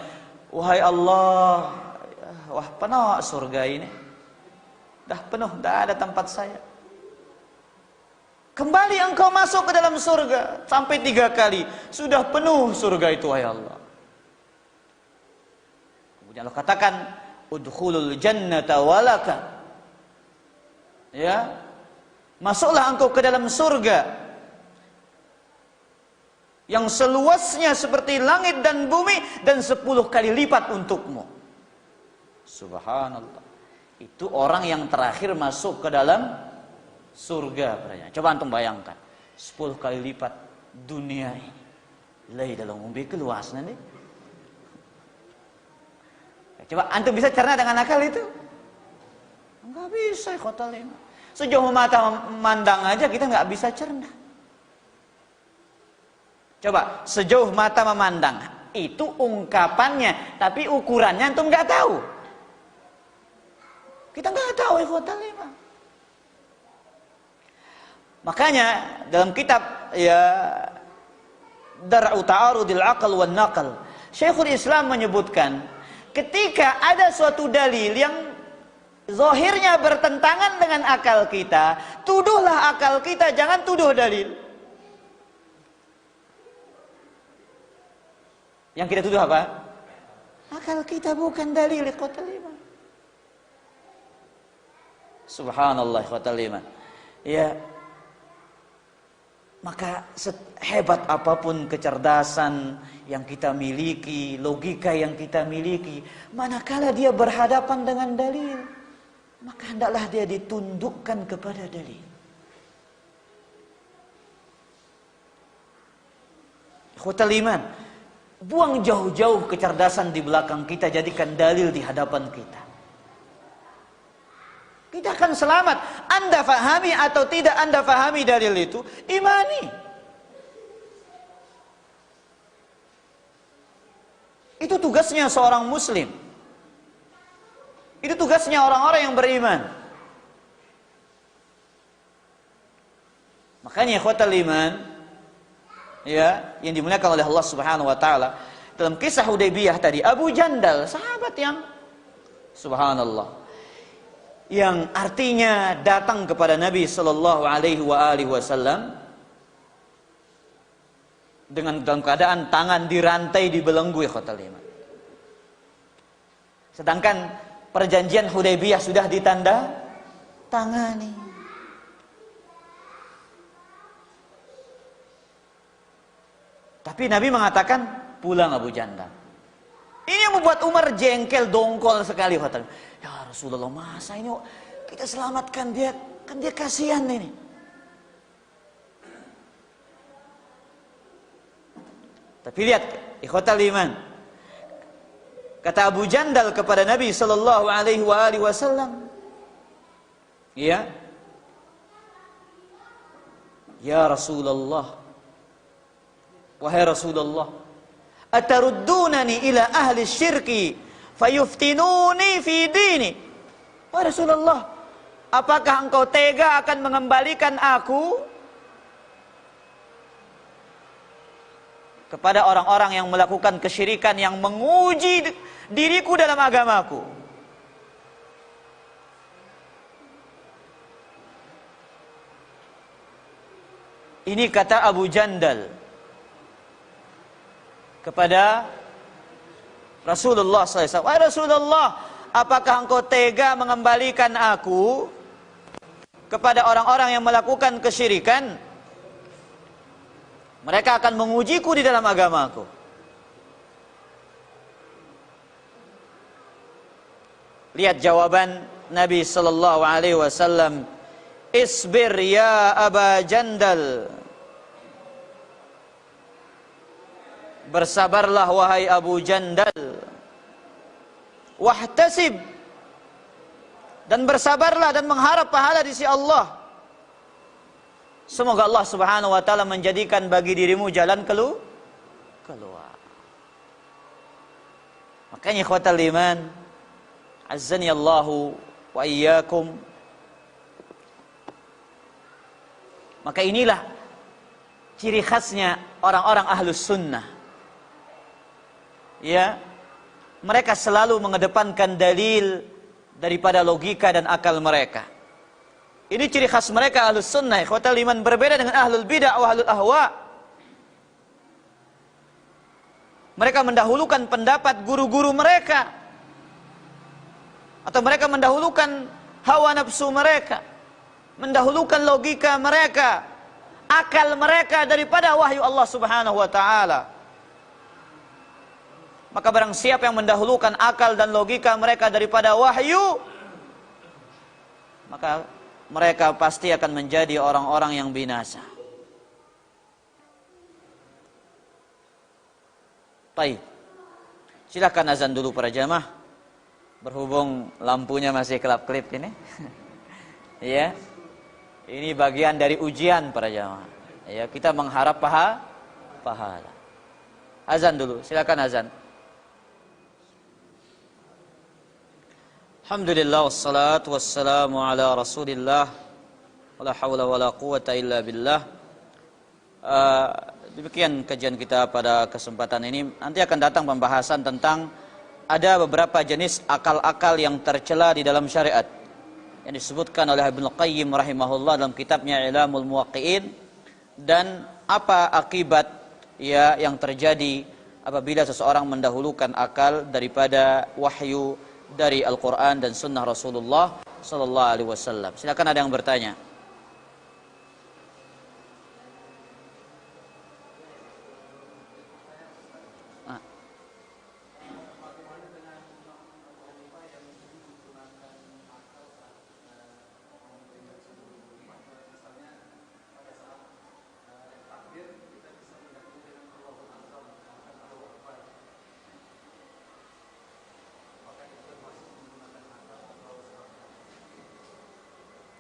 [SPEAKER 1] Wahai Allah, wah penuh surga ini. Dah penuh, tidak ada tempat saya. Kembali engkau masuk ke dalam surga. Sampai 3 kali. Sudah penuh surga itu, wahai Allah. Kemudian Allah katakan, udkhulul jannata walaka. Ya, masuklah engkau ke dalam surga yang seluasnya seperti langit dan bumi dan 10 kali lipat untukmu. Subhanallah. Itu orang yang terakhir masuk ke dalam surga. Coba antum bayangkan, 10 kali lipat dunia ini. Lai dalam umbi keluas nanti. Coba antum bisa cerna dengan akal itu? Enggak bisa, khotal ini. Sejauh mata memandang aja kita enggak bisa cerna. Coba, sejauh mata memandang. Itu ungkapannya, tapi ukurannya antum nggak tahu. Kita nggak tahu ikhwatal iman. Makanya dalam kitab ya Dar'u Ta'arudil Aql wan Naql, Syekhul Islam menyebutkan ketika ada suatu dalil yang zahirnya bertentangan dengan akal kita, tuduhlah akal kita, jangan tuduh dalil. Yang kita tuduh apa? Akal kita, bukan dalil, ikhwatal iman. Subhanallah, ikhwatal iman. Ya, maka hebat apapun kecerdasan yang kita miliki, logika yang kita miliki, manakala dia berhadapan dengan dalil, maka hendaklah dia ditundukkan kepada dalil. Ikhwatal iman, buang jauh-jauh kecerdasan di belakang kita, jadikan dalil di hadapan kita. Kita akan selamat. Anda fahami atau tidak Anda fahami dalil itu, imani. Itu tugasnya seorang muslim. Itu tugasnya orang-orang yang beriman. Makanya ikhwatal iman, ya, yang dimuliakan oleh Allah Subhanahu wa taala, dalam kisah Hudaybiyah tadi, Abu Jandal, sahabat yang subhanallah, yang artinya datang kepada Nabi sallallahu alaihi wasallam dengan dalam keadaan tangan dirantai, dibelenggu, ikhwatal iman. Sedangkan perjanjian Hudaybiyah sudah ditanda tangani. Tapi Nabi mengatakan, pulang Abu Jandal. Ini yang membuat Umar jengkel, dongkol sekali. Ya Rasulullah, masa ini kita selamatkan dia, kan dia kasihan ini. Tapi lihat, ikhwatal iman, kata Abu Jandal kepada Nabi sallallahu alaihi wasallam, ya, ya Rasulullah, wahai Rasulullah, ataruddunani ila ahli syirki fayuftinuni fi dini. Wahai Rasulullah, apakah engkau tega akan mengembalikan aku kepada orang-orang yang melakukan kesyirikan, yang menguji diriku dalam agamaku? Ini kata Abu Jandal kepada Rasulullah SAW. Wahai Rasulullah, apakah engkau tega mengembalikan aku kepada orang-orang yang melakukan kesyirikan? Mereka akan mengujiku di dalam agamaku. Lihat jawaban Nabi sallallahu alaihi wasallam, "Isbir ya Aba Jandal." Bersabarlah wahai Abu Jandal. Wahtasib, dan bersabarlah dan mengharap pahala di sisi Allah. Semoga Allah Subhanahu wa taala menjadikan bagi dirimu jalan keluar. Makanya ikhwatal iman, azzani Allahu wa iyyakum. Maka inilah ciri khasnya orang-orang ahlus sunnah. Ya, mereka selalu mengedepankan dalil daripada logika dan akal mereka. Ini ciri khas mereka ahlus sunnah, ikhwatal iman, berbeda dengan ahlul bid'ah wa ahlul ahwa. Mereka mendahulukan pendapat guru-guru mereka, atau mereka mendahulukan hawa nafsu mereka, mendahulukan logika mereka, akal mereka daripada wahyu Allah Subhanahu wa taala. Maka barang siapa yang mendahulukan akal dan logika mereka daripada wahyu, maka mereka pasti akan menjadi orang-orang yang binasa. Baik, silakan azan dulu para jamaah. Berhubung lampunya masih kelap-kelip ini. Ya, ini bagian dari ujian para jamaah. Ya, kita mengharap pahala. Azan dulu, silakan azan. Alhamdulillah wassalatu wassalamu ala Rasulillah. Wala haula wala quwata illa billah. Demikian kajian kita pada kesempatan ini. Nanti akan datang pembahasan tentang ada beberapa jenis akal-akal yang tercela di dalam syariat yang disebutkan oleh Ibnu Qayyim rahimahullah dalam kitabnya Ilamul Muwaqqi'in, dan apa akibat ya yang terjadi apabila seseorang mendahulukan akal daripada wahyu dari Al-Qur'an dan sunnah Rasulullah sallallahu alaihi wasallam. Silakan, ada yang bertanya.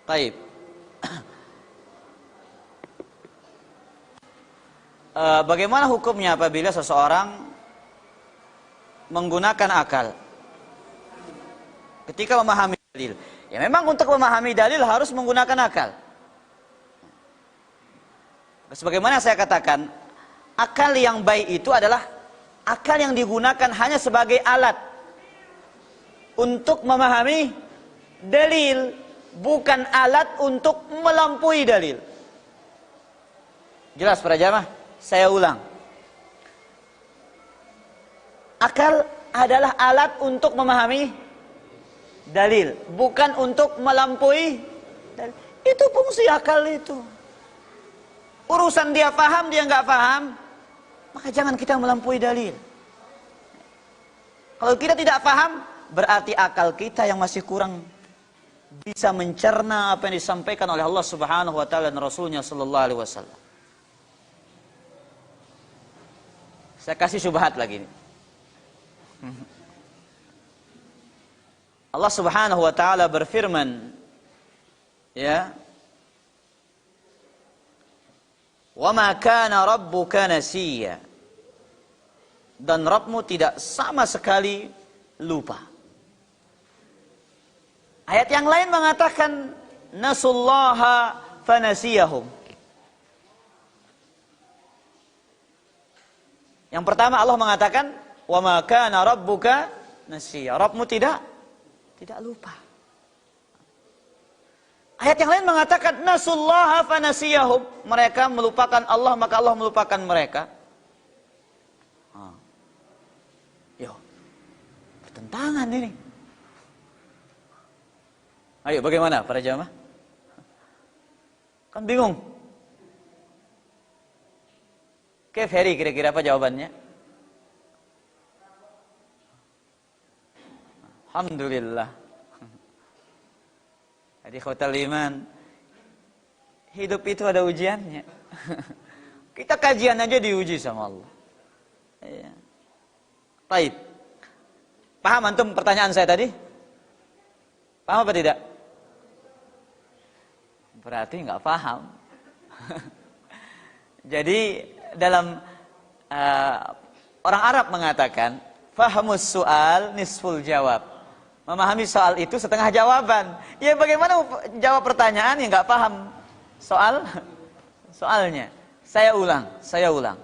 [SPEAKER 1] Baik. Bagaimana hukumnya apabila seseorang menggunakan akal ketika memahami dalil? Ya memang untuk memahami dalil harus menggunakan akal. Sebagaimana saya katakan, akal yang baik itu adalah akal yang digunakan hanya sebagai alat untuk memahami dalil, bukan alat untuk melampaui dalil. Jelas para jamaah? Saya ulang. Akal adalah alat untuk memahami dalil, bukan untuk melampaui dalil. Itu fungsi akal itu. Urusan dia paham, dia nggak paham, maka jangan kita melampaui dalil. Kalau kita tidak paham, berarti akal kita yang masih kurang bisa mencerna apa yang disampaikan oleh Allah Subhanahu wa taala dan Rasulnya sallallahu alaihi wasallam. Saya kasih syubhat lagi nih. Allah Subhanahu wa taala berfirman, ya, "Wa ma kana rabbuka nasiya." Dan Rabbmu tidak sama sekali lupa. Ayat yang lain mengatakan nasullaha fanasiyahum. Yang pertama Allah mengatakan wa ma kana rabbuka nasiya. Rabbmu tidak lupa. Ayat yang lain mengatakan nasullaha fanasiyahum. Mereka melupakan Allah, maka Allah melupakan mereka. Yo, pertentangan ini. Ayo, bagaimana para jamaah? Kan bingung. Oke, Ferry, kira-kira apa jawabannya? Alhamdulillah. Jadi khotal iman, hidup itu ada ujiannya. Kita kajian aja diuji sama Allah. Ya. Baik. Paham antum pertanyaan saya tadi? Paham apa tidak? Berarti nggak paham. Jadi dalam orang Arab mengatakan fahamus soal nisful jawab. Memahami soal itu setengah jawaban. Ya bagaimana jawab pertanyaan yang nggak paham soalnya? Saya ulang.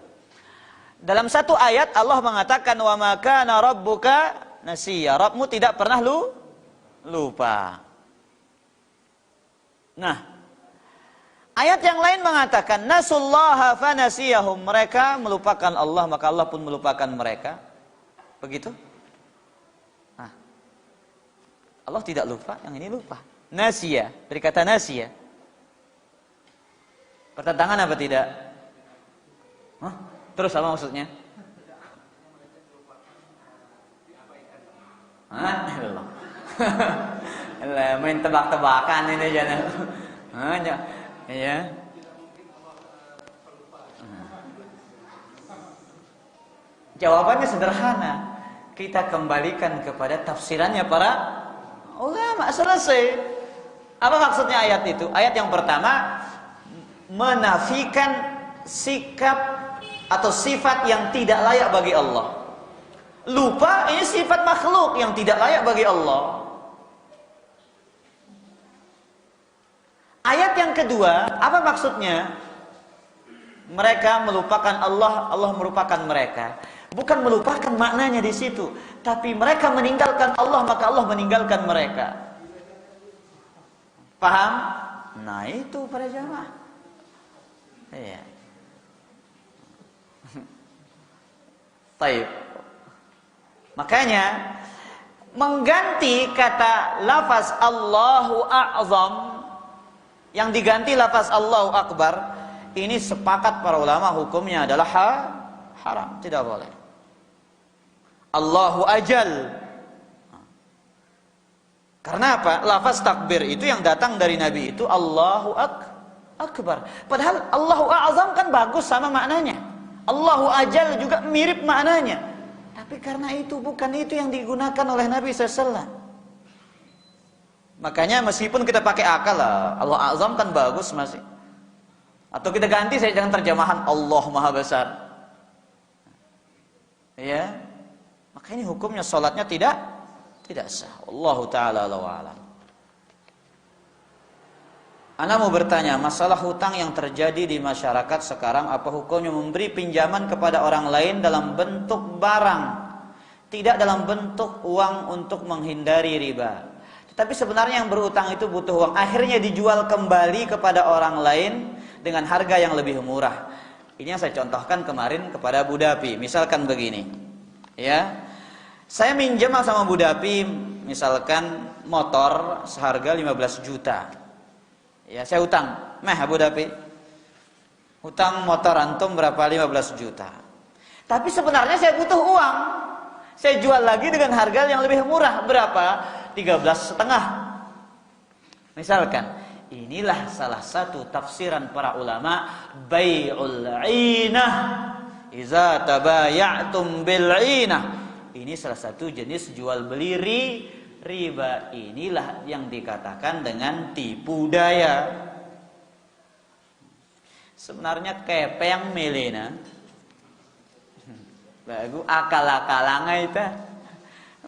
[SPEAKER 1] Dalam satu ayat Allah mengatakan wa ma kana rabbuka nasiya. Rabbmu tidak pernah lupa. Nah, ayat yang lain mengatakan nasullaha fanasiyahum. Mereka melupakan Allah, maka Allah pun melupakan mereka. Begitu? Nah, Allah tidak lupa, yang ini lupa. Nasiya, dari kata nasiya. Pertentangan apa tidak? Hah? Terus apa maksudnya? Hah? Main tebak-tebakan ini jangan. Ya. Jawabannya sederhana. Kita kembalikan kepada tafsirannya para ulama, selesai. Apa maksudnya ayat itu? Ayat yang pertama menafikan sikap atau sifat yang tidak layak bagi Allah. Lupa ini sifat makhluk yang tidak layak bagi Allah. Ayat yang kedua, apa maksudnya? Mereka melupakan Allah, Allah melupakan mereka. Bukan melupakan maknanya di situ, tapi mereka meninggalkan Allah, maka Allah meninggalkan mereka. Paham? Nah, itu para jamaah. Iya. Baik. Makanya mengganti kata lafaz Allahu A'zam yang diganti lafaz Allahu Akbar, ini sepakat para ulama hukumnya adalah haram, tidak boleh. Allahu Ajal. Karena apa? Lafaz takbir itu yang datang dari Nabi itu Allahu Akbar. Padahal Allahu A'zam kan bagus sama maknanya. Allahu Ajal juga mirip maknanya. Tapi karena itu bukan itu yang digunakan oleh Nabi SAW. Makanya meskipun kita pakai akal lah, Allah Azam kan bagus masih. Atau kita ganti saya jangan terjemahan Allah Maha Besar. Ya. Maka ini hukumnya salatnya tidak sah. Wallahu taala alam. Ana mau bertanya, masalah hutang yang terjadi di masyarakat sekarang, apa hukumnya memberi pinjaman kepada orang lain dalam bentuk barang, tidak dalam bentuk uang untuk menghindari riba. Tetapi sebenarnya yang berutang itu butuh uang, akhirnya dijual kembali kepada orang lain dengan harga yang lebih murah. Ini yang saya contohkan kemarin kepada Bu Dapi. Misalkan begini, ya, saya minjem sama Bu Dapi, misalkan motor seharga 15 juta. Ya, saya hutang, Abu Dapi, hutang motor antum berapa? 15 juta. Tapi sebenarnya saya butuh uang. Saya jual lagi dengan harga yang lebih murah, berapa? 13,5. Misalkan, inilah salah satu tafsiran para ulama, bai'ul 'inah. Iza tabaya'tum bil 'inah. Ini salah satu jenis jual beli riba. Inilah yang dikatakan dengan tipu daya. Sebenarnya kepeng melena. Bagus akal-akalang itu.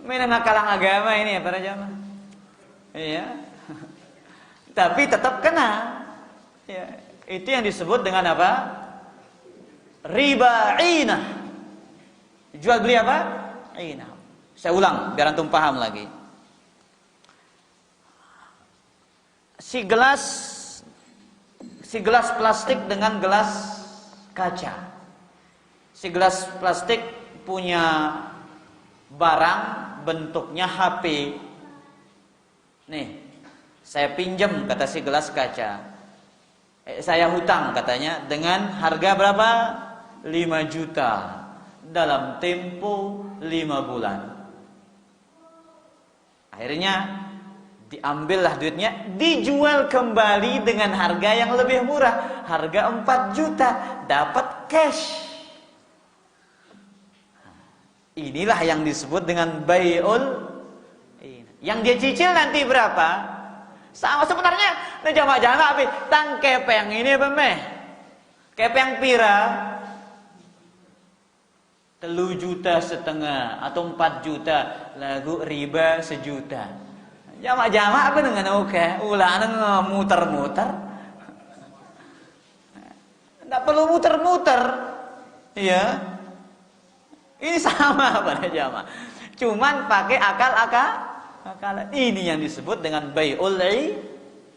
[SPEAKER 1] Mainan akalang agama ini ya para jamaah. Iya. Tapi tetap kena. Ya, itu yang disebut dengan apa? Riba inah. Jual beli apa? Inah. Saya ulang biar antum paham lagi. Si gelas plastik dengan gelas kaca. Si gelas plastik punya barang bentuknya HP. Nih, saya pinjam kata si gelas kaca. Saya hutang katanya dengan harga berapa? 5 juta dalam tempo 5 bulan. Akhirnya diambillah duitnya, dijual kembali dengan harga yang lebih murah, harga 4 juta, dapat cash. Inilah yang disebut dengan bai'ul. Yang dia cicil nanti berapa? Sama sebenarnya, jamaah-jamaah tapi tang kepeng ini apa meh? Kepeng pira? 3,5 juta atau 4 juta, lagu riba 1 juta. Jamaah-jamaah apa dengan oke? Ulah muter-muter. Tidak perlu muter-muter. Ya. Ini sama pada jamaah. Cuman pakai akal. Ini yang disebut dengan bai'ul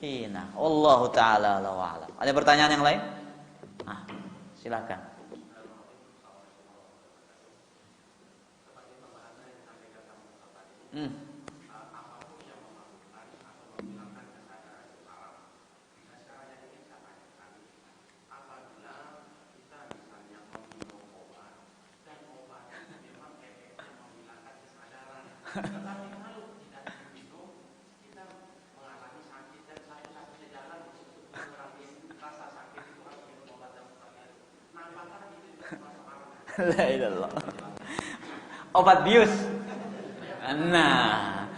[SPEAKER 1] 'inah. Allahu taala a'lam. Ada pertanyaan yang lain? Ah, silakan. La ilallah. Obat bius. Nah,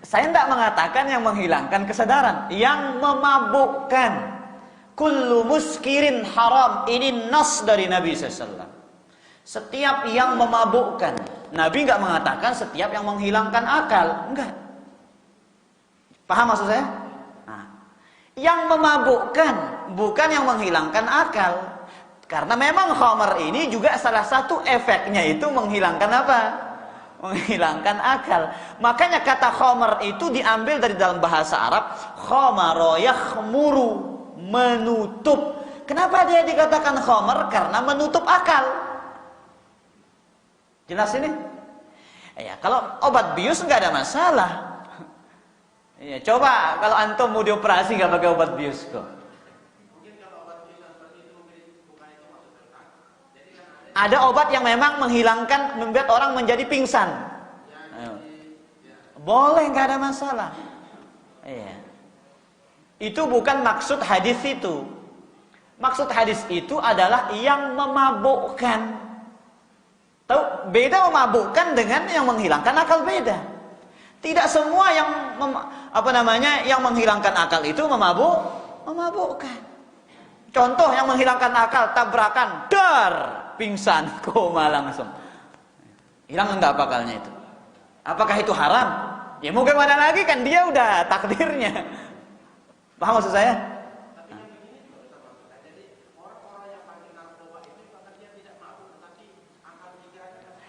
[SPEAKER 1] saya tidak mengatakan yang menghilangkan kesadaran, yang memabukkan. Kullu muskirin haram. Ini nas dari Nabi SAW. Setiap yang memabukkan. Nabi nggak mengatakan setiap yang menghilangkan akal, enggak. Paham maksud saya? Nah, yang memabukkan, bukan yang menghilangkan akal. Karena memang khamar ini juga salah satu efeknya itu menghilangkan apa? Menghilangkan akal. Makanya kata khamar itu diambil dari dalam bahasa Arab, khamara yakhmuru, menutup. Kenapa dia dikatakan khamar? Karena menutup akal. Jelas ini? Ya, kalau obat bius nggak ada masalah. Ya, coba kalau antum mau dioperasi nggak pakai obat bius kok. Ada obat yang memang menghilangkan, membuat orang menjadi pingsan. Boleh, nggak ada masalah. Iya. Itu bukan maksud hadis itu. Maksud hadis itu adalah yang memabukkan. Tahu, beda memabukkan dengan yang menghilangkan akal, beda. Tidak semua yang yang menghilangkan akal itu memabukkan. Contoh yang menghilangkan akal, tabrakan, dar, pingsan, koma langsung. Hilang enggak akalnya itu? Apakah itu haram? Ya mau gimana lagi, kan dia udah takdirnya. Paham maksud saya?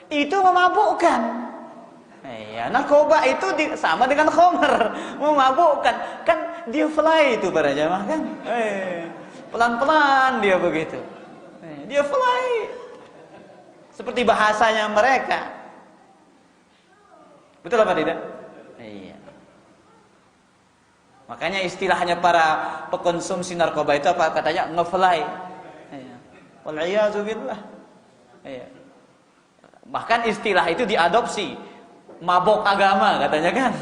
[SPEAKER 1] Itu memabukkan. Ya, narkoba itu sama dengan khamar, memabukkan. Kan dia fly itu para jamaah kan. Pelan-pelan dia begitu. Dia fly. Seperti bahasanya mereka. Betul apa tidak? Iya. Makanya istilahnya para pekonsumsi narkoba itu apa katanya? Nge-fly. Iya. Wal-iyazu billah. Iya. Bahkan istilah itu diadopsi, mabok agama katanya kan,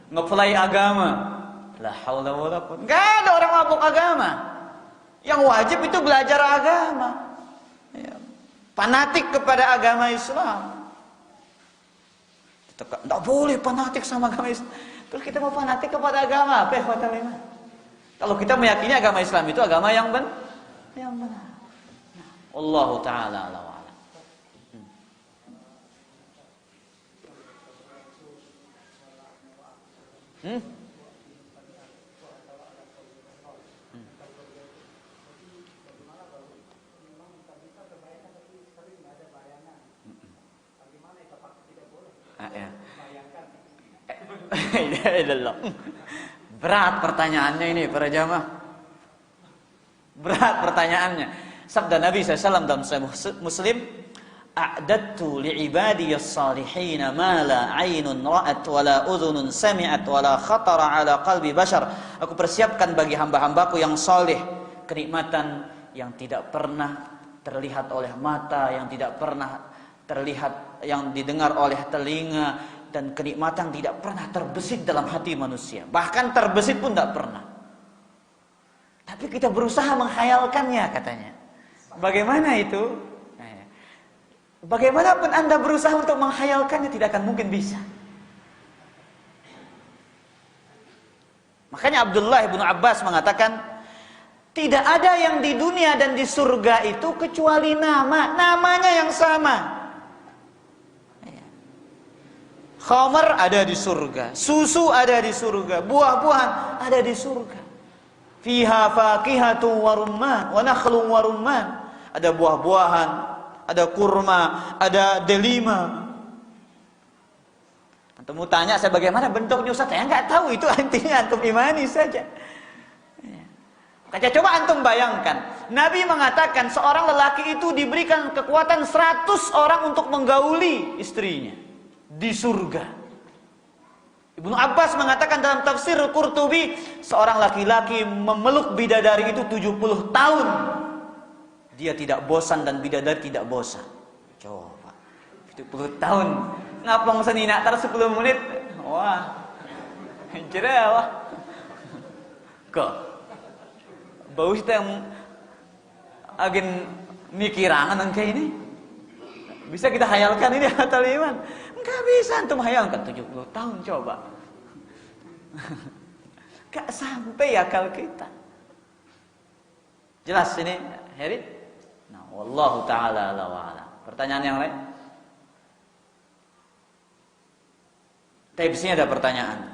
[SPEAKER 1] nge-fly agama. La haula wala quwwata. Enggak ada orang mabok agama. Yang wajib itu belajar agama. Ya. Fanatik kepada agama Islam. Enggak boleh fanatik sama agama Islam. Terus kita mau fanatik kepada agama apa? Kalau kita meyakini agama Islam itu agama yang benar. Allahu taala alam. Berat pertanyaannya ini para jamaah. Berat pertanyaannya. Sabda Nabi SAW dalam Sahih Muslim, a'dattu li'ibadiyas salihin ma la 'ainun ra'at wa la udhunun sami'at wa la khatara 'ala qalbi bashar. Aku persiapkan bagi hamba-hambaku yang saleh kenikmatan yang tidak pernah terlihat oleh mata, yang tidak pernah terlihat, yang didengar oleh telinga, dan kenikmatan tidak pernah terbesit dalam hati manusia. Bahkan terbesit pun tidak pernah. Tapi kita berusaha menghayalkannya katanya. Bagaimana itu? Bagaimanapun Anda berusaha untuk menghayalkannya, tidak akan mungkin bisa. Makanya Abdullah bin Abbas mengatakan, tidak ada yang di dunia dan di surga itu kecuali namanya yang sama. Khamar ada di surga, susu ada di surga, buah-buahan ada di surga. Fiha faqihatun wa rumman wa nakhlun wa rumman. Ada buah-buahan, ada kurma, ada delima. Antum mau tanya saya bagaimana bentuknya Ustaz? Saya enggak tahu, itu intinya antum imani saja. Coba antum bayangkan, Nabi mengatakan seorang lelaki itu diberikan kekuatan 100 orang untuk menggauli istrinya di surga. Ibnu Abbas mengatakan dalam tafsir Qurtubi, seorang laki-laki memeluk bidadari itu 70 tahun. Dia tidak bosan dan bidadari tidak bosan. Coba 70 tahun ngapong senina tar 10 menit. Wah. Jerewa. Kok bau kita yang agen mikirangan kayak ini. Bisa kita hayalkan ini hatal iman? Enggak bisa antum hayalkan 70 tahun coba. Enggak sampai akal kita. Jelas ini, Heri? Nah, wallahu taala ala wa ala. Pertanyaan yang lain? Di sini ada pertanyaan.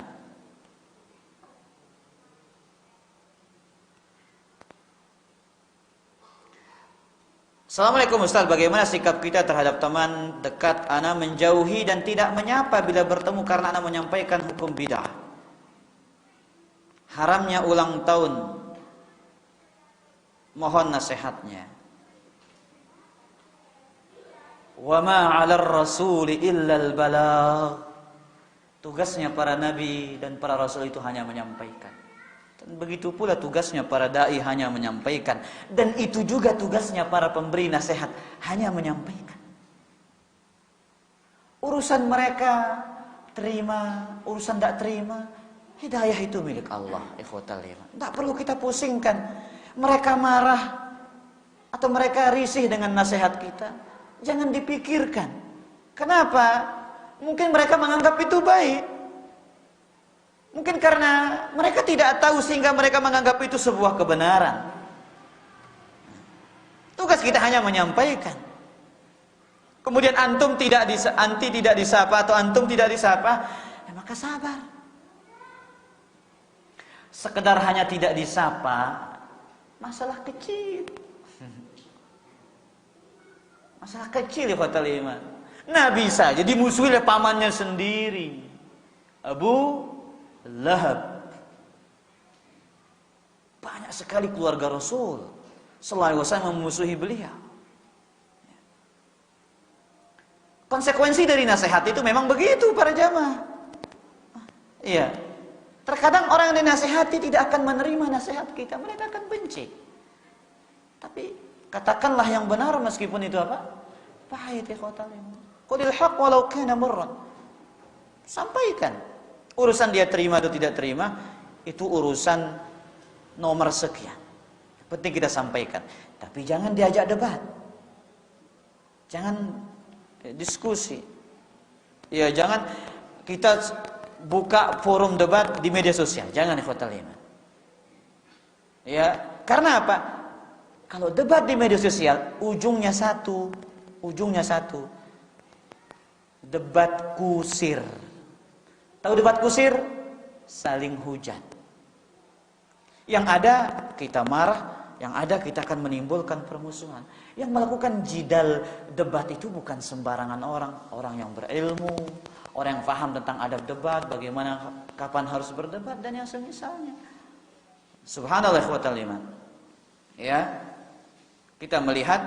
[SPEAKER 1] Assalamualaikum Ustaz, bagaimana sikap kita terhadap teman dekat ana menjauhi dan tidak menyapa bila bertemu karena ana menyampaikan hukum bidah? Haramnya ulang tahun. Mohon nasihatnya. Wa ma 'alar rasuli illal balagh. Tugasnya para nabi dan para rasul itu hanya menyampaikan. Dan begitu pula tugasnya para dai hanya menyampaikan. Dan itu juga tugasnya para pemberi nasihat, hanya menyampaikan. Urusan mereka terima, urusan tidak terima, hidayah itu milik Allah, ikhwatal iman. Tidak perlu kita pusingkan. Mereka marah atau mereka risih dengan nasihat kita, jangan dipikirkan. Kenapa? Mungkin mereka menganggap itu baik. Mungkin karena mereka tidak tahu sehingga mereka menganggap itu sebuah kebenaran. Tugas kita hanya menyampaikan. Kemudian antum tidak disapa atau antum tidak disapa, maka sabar. Sekedar hanya tidak disapa, masalah kecil. Masalah kecil ya fatal iman. Nabi saja dimusuhi oleh pamannya sendiri, Abu Lahab. Banyak sekali keluarga Rasul sallallahu alaihi wasallam memusuhi beliau. Konsekuensi dari nasihat itu memang begitu para jamaah. Iya. Terkadang orang yang dinasihati tidak akan menerima nasihat kita, mereka akan benci. Tapi katakanlah yang benar meskipun itu apa? Pahit ya khotal. Qulil haq walau kana murran. Sampaikan. Urusan dia terima atau tidak terima itu urusan nomor sekian. Penting kita sampaikan. Tapi jangan diajak debat. Jangan diskusi. Ya, jangan kita buka forum debat di media sosial. Jangan ikhwatal iman. Ya, karena apa? Kalau debat di media sosial ujungnya satu. Debat kusir. Tahu debat kusir? Saling hujat. Yang ada kita marah, yang ada kita akan menimbulkan permusuhan. Yang melakukan jidal debat itu bukan sembarangan orang, orang yang berilmu, orang yang paham tentang adab debat, bagaimana kapan harus berdebat dan yang semisalnya. Subhanallah wa ta'ala. Ya. Kita melihat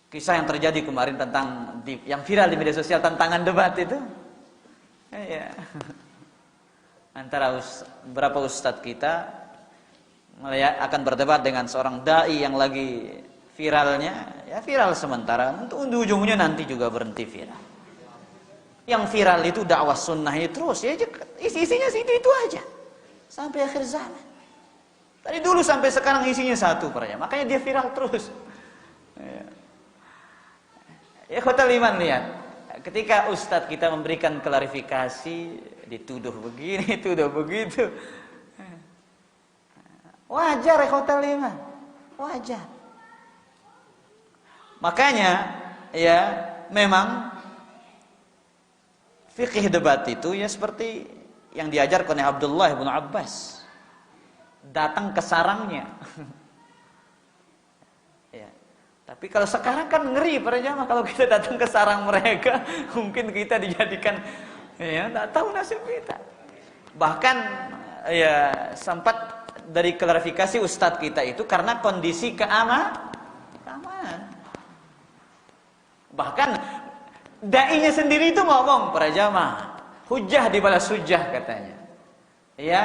[SPEAKER 1] kisah yang terjadi kemarin tentang yang viral di media sosial, tantangan debat itu. Ya. Antara beberapa ustadz kita akan berdebat dengan seorang dai yang lagi viralnya, ya viral sementara, untuk ujungnya nanti juga berhenti viral. Yang viral itu dakwah sunnahnya terus, ya isinya itu aja sampai akhir zaman. Dari dulu sampai sekarang isinya satu pernya, makanya dia viral terus. Ya khotal iman, lihat. Ketika ustadz kita memberikan klarifikasi, dituduh begini, tuduh begitu. Wajar ya khotal iman. Wajar. Makanya ya memang fikih debat itu ya seperti yang diajarkan oleh Abdullah bin Abbas. Datang ke sarangnya. Ya. Tapi kalau sekarang kan ngeri para jamaah, kalau kita datang ke sarang mereka, mungkin kita dijadikan ya tak tahu nasib kita. Bahkan ya sempat dari klarifikasi ustadz kita itu karena kondisi keamanan. Bahkan dai-nya sendiri itu ngomong para jamaah, hujah dibalas hujah katanya. Ya.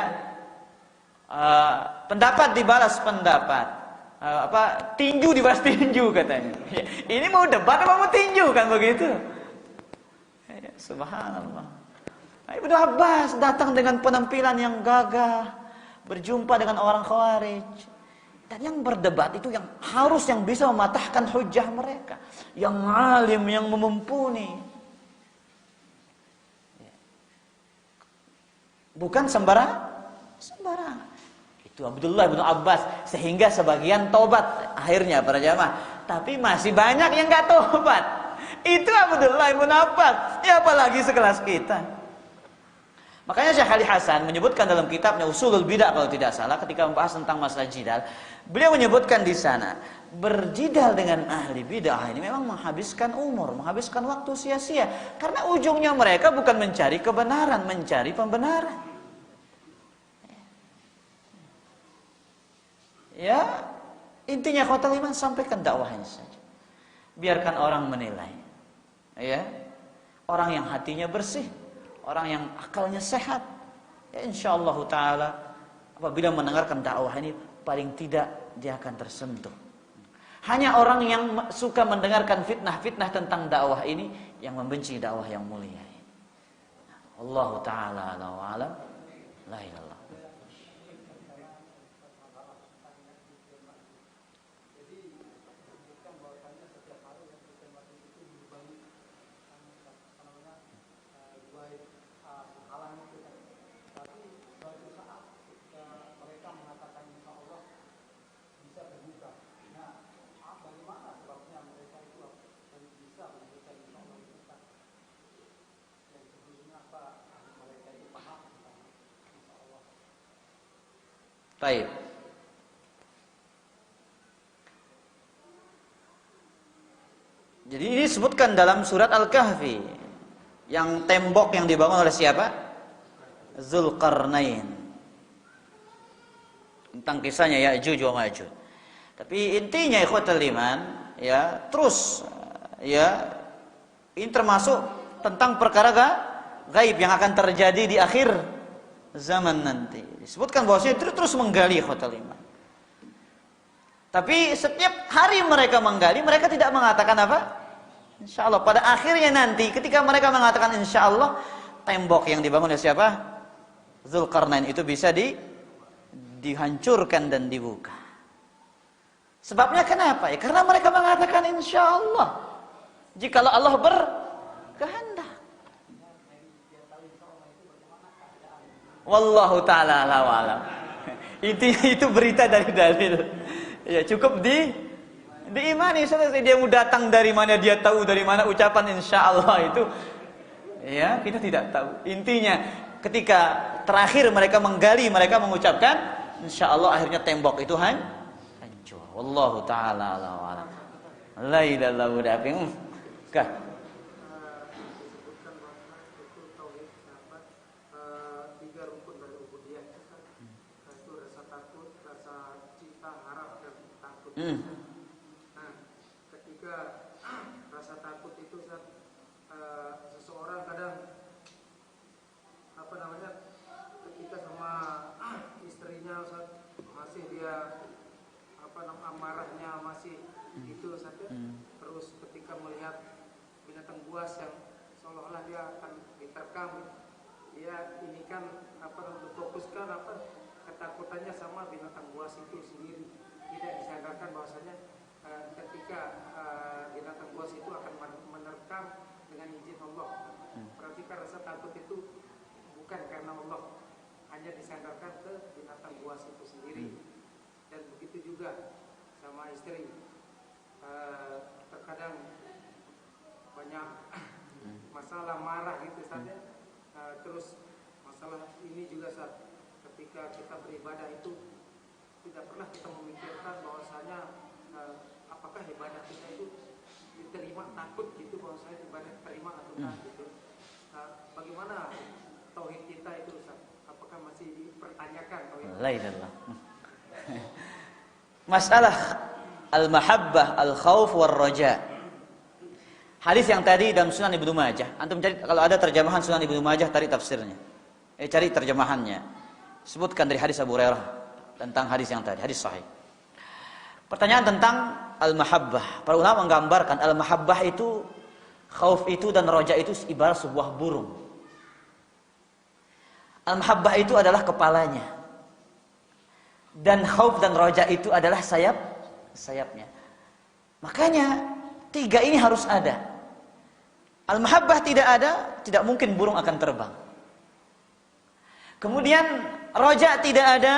[SPEAKER 1] Pendapat dibalas pendapat, tinju dibalas tinju katanya. Ya, ini mau debat apa mau tinju kan begitu? Ya, subhanallah. Ibnu Abbas datang dengan penampilan yang gagah, berjumpa dengan orang Khawarij. Dan yang berdebat itu yang bisa mematahkan hujah mereka, yang alim, yang mumpuni. Bukan sembarang. Itu Abdullah bin Abbas, sehingga sebagian tobat akhirnya para jamaah. tapi masih banyak yang nggak tobat. Itu Abdullah bin Abbas. Ya apalagi sekelas kita. Makanya Syekh Ali Hasan menyebutkan dalam kitabnya Ushulul Bidah kalau tidak salah ketika membahas tentang masalah jidal, beliau menyebutkan di sana, berjidal dengan ahli bidah ini memang menghabiskan umur, menghabiskan waktu sia-sia karena ujungnya mereka bukan mencari kebenaran, mencari pembenaran. Ya, intinya khotul iman sampaikan dakwahnya saja. Biarkan orang menilai. Ya. Orang yang hatinya bersih, orang yang akalnya sehat, ya insyaallah taala apabila mendengarkan dakwah ini paling tidak dia akan tersentuh. Hanya orang yang suka mendengarkan fitnah-fitnah tentang dakwah ini yang membenci dakwah yang mulia ini. Allah taala alam, la ilaha. Baik. Jadi ini disebutkan dalam surat Al-Kahfi yang tembok yang dibangun oleh siapa? Zulkarnain. Tentang kisahnya Ya'juj wa Ma'juj. Tapi intinya ikhwatul iman ya terus ya ini termasuk tentang perkara gaib yang akan terjadi di akhir zaman nanti. Disebutkan bahwasanya terus menggali khotul iman. Tapi setiap hari mereka menggali, mereka tidak mengatakan apa? Insyaallah. Pada akhirnya nanti ketika mereka mengatakan insyaallah, tembok yang dibangun oleh siapa? Zulkarnain itu bisa dihancurkan dan dibuka. Sebabnya kenapa? Ya karena mereka mengatakan insyaallah. Jikalau Allah berkehendak. Wallahu ta'ala alam. Itu berita dari dalil. Ya cukup diimani. Dia mau datang dari mana, dia tahu dari mana ucapan insyaallah itu. Ya kita tidak tahu. Intinya ketika terakhir mereka menggali, mereka mengucapkan insyaallah, akhirnya tembok itu hancur. Wallahu ta'ala alam. La ilaha illallah.
[SPEAKER 2] Nah, ketika rasa takut itu seseorang kadang ketika sama istrinya masih dia amarahnya masih itu saja, terus ketika melihat binatang buas yang seolah-olah dia akan diterkam, dia ini kan fokuskan ketakutannya sama binatang buas itu sendiri. Tidak disadarkan bahwasanya ketika binatang buas itu akan menerkam dengan izin Allah. Berarti rasa takut itu bukan karena Allah, hanya disandarkan ke binatang buas itu sendiri. Dan begitu juga sama istri. Terkadang banyak masalah marah gitu saja. Terus masalah ini juga saat ketika kita beribadah itu tidak pernah kita memikirkan bahwasanya apakah ibadah kita itu diterima, takut gitu bahwasanya ibadah diterima atau enggak gitu. Bagaimana tauhid kita itu Ustaz? Apakah masih dipertanyakan tauhid?
[SPEAKER 1] La ilaha. Masalah al-mahabbah, al-khauf war raja. Hadis yang tadi dalam Sunan Ibnu Majah. Antum cari kalau ada terjemahan Sunan Ibnu Majah, cari tafsirnya. Cari terjemahannya. Sebutkan dari hadis Abu Hurairah tentang hadis yang tadi, hadis sahih. Pertanyaan tentang al-mahabbah. Para ulama menggambarkan al-mahabbah itu, khauf itu dan roja itu ibarat sebuah burung. Al-mahabbah itu adalah kepalanya. Dan khauf dan roja itu adalah sayapnya. Makanya tiga ini harus ada. Al-mahabbah tidak ada, tidak mungkin burung akan terbang. Kemudian roja tidak ada,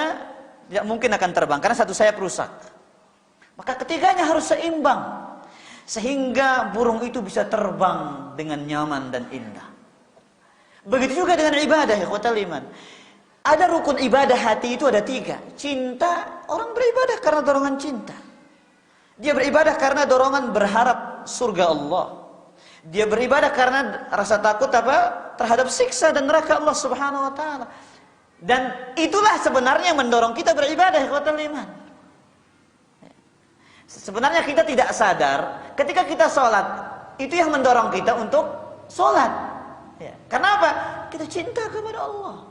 [SPEAKER 1] tidak mungkin akan terbang karena satu sayap rusak. Maka ketiganya harus seimbang. sehingga burung itu bisa terbang dengan nyaman dan indah. Begitu juga dengan ibadah, ikhwatal iman. Ada rukun ibadah hati itu ada 3. Cinta, orang beribadah karena dorongan cinta. Dia beribadah karena dorongan berharap surga Allah. Dia beribadah karena rasa takut terhadap siksa dan neraka Allah Subhanahu wa taala. Dan itulah sebenarnya yang mendorong kita beribadah, ikhwatal iman. Sebenarnya kita tidak sadar ketika kita sholat, itu yang mendorong kita untuk sholat. Ya. Kenapa? Kita cinta kepada Allah.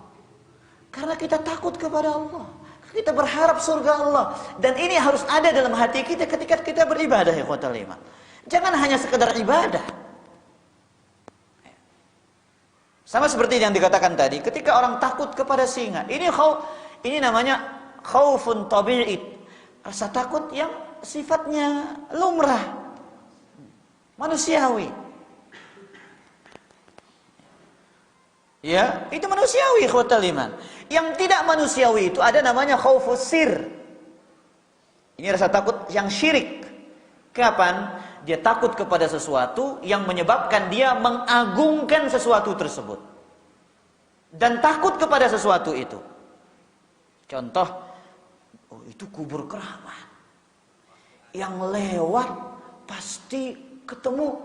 [SPEAKER 1] Karena kita takut kepada Allah. Kita berharap surga Allah. Dan ini harus ada dalam hati kita ketika kita beribadah, ikhwatal iman. Jangan hanya sekedar ibadah. Sama seperti yang dikatakan tadi, ketika orang takut kepada singa, ini namanya khaufun tabi'i, rasa takut yang sifatnya lumrah, manusiawi. Ya, itu manusiawi, ikhwatal iman. Yang tidak manusiawi itu ada namanya khaufus sir. Ini rasa takut yang syirik. Kapan? Dia takut kepada sesuatu yang menyebabkan dia mengagungkan sesuatu tersebut. Dan takut kepada sesuatu itu. Contoh, oh itu kubur keramat. Yang lewat pasti ketemu.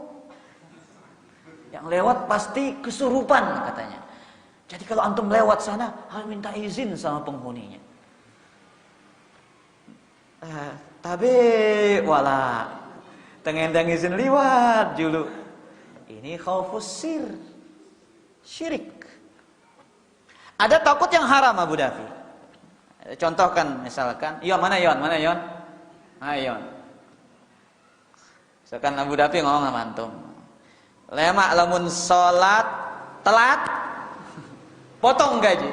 [SPEAKER 1] Yang lewat pasti kesurupan katanya. Jadi kalau antum lewat sana, harus minta izin sama penghuninya. Tapi wala tengendang izin liwat dulu. Ini khaufus sir, syirik. Ada takut yang haram, Abu Dafi. Contohkan misalkan, mana Yon? Yon. Misalkan Abu Dafi ngomong sama antum. Lemak lamun sholat telat, potong gaji.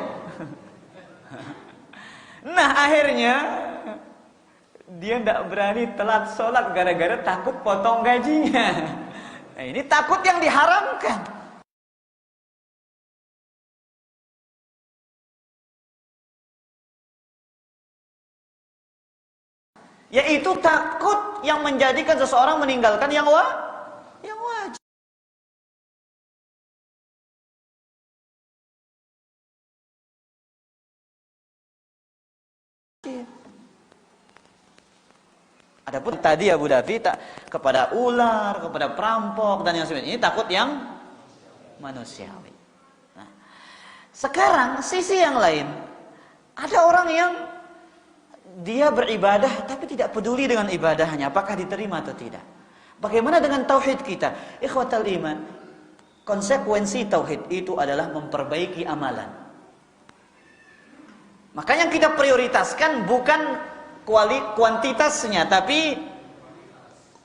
[SPEAKER 1] Nah akhirnya dia tidak berani telat sholat gara-gara takut potong gajinya. Nah, ini takut yang diharamkan. Yaitu takut yang menjadikan seseorang meninggalkan yang wajib. Adapun tadi Abu Dafi kepada ular, kepada perampok dan yang sebagainya, ini takut yang manusiawi. Nah, sekarang sisi yang lain, ada orang yang dia beribadah tapi tidak peduli dengan ibadahnya, apakah diterima atau tidak. Bagaimana dengan tauhid kita? Ikhwatal iman, konsekuensi tauhid itu adalah memperbaiki amalan. Maka yang kita prioritaskan bukan kuantitasnya tapi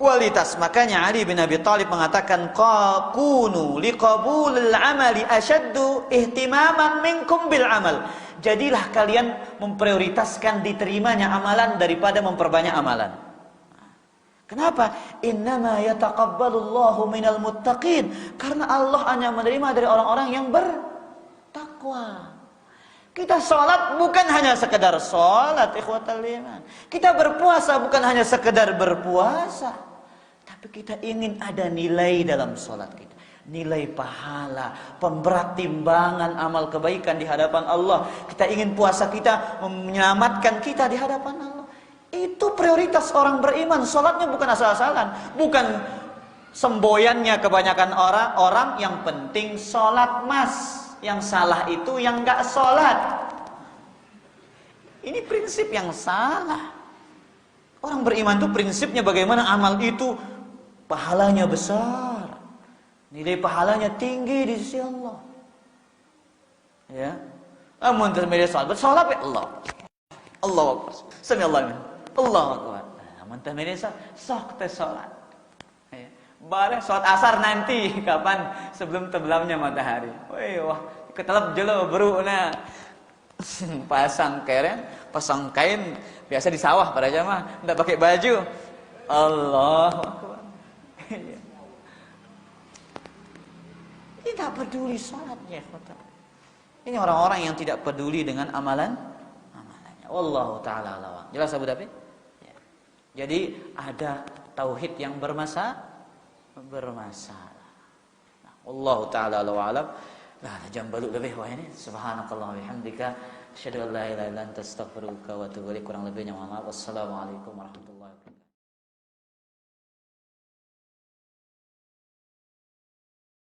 [SPEAKER 1] kualitas. Makanya Ali bin Abi Thalib mengatakan qakunu liqabulil amali ashaddu ihtimaman minkum bil amal. Jadilah kalian memprioritaskan diterimanya amalan daripada memperbanyak amalan. Kenapa? Innama yataqabbalullahu minal muttaqin. Karena Allah hanya menerima dari orang-orang yang bertakwa. Kita sholat bukan hanya sekedar sholat, ikhwatal iman. Kita berpuasa bukan hanya sekedar berpuasa, tapi kita ingin ada nilai dalam sholat kita. Nilai pahala, pemberat timbangan amal kebaikan di hadapan Allah. Kita ingin puasa kita menyelamatkan kita di hadapan Allah. Itu prioritas orang beriman. Sholatnya bukan asal-asalan, bukan semboyannya kebanyakan orang yang penting sholat mas. Yang salah itu yang gak sholat. Ini prinsip yang salah. Orang beriman itu prinsipnya bagaimana amal itu pahalanya besar, nilai pahalanya tinggi di sisi Allah. Ya, amun termedia sholat, bersolat ya Allah, Allahu Akbar, sami Allah, Allahu Akbar. Amun termedia sholat, sok teh sholat. Bareng sholat asar nanti, kapan? Sebelum tenggelamnya matahari. Wah, ketelap jelo beru na. Pasang keren, pasang kain, biasa di sawah pada jamaah, enggak pakai baju. Allahu Akbar. Ini tak peduli sholatnya. Ini orang-orang yang tidak peduli dengan amalannya. Wallahu ta'ala a'lam. Jelas Abu Dafi? Ya. Jadi ada tauhid yang bermasalah. Nah, Allah taala alam. Nah, jam baru lebih wah ini. Subhanakallah wa bihamdika asyhadu an la ilaha illa anta astaghfiruka wa atubu ilaik. Kurang lebihnya mohon maaf. Wassalamualaikum warahmatullahi wabarakatuh.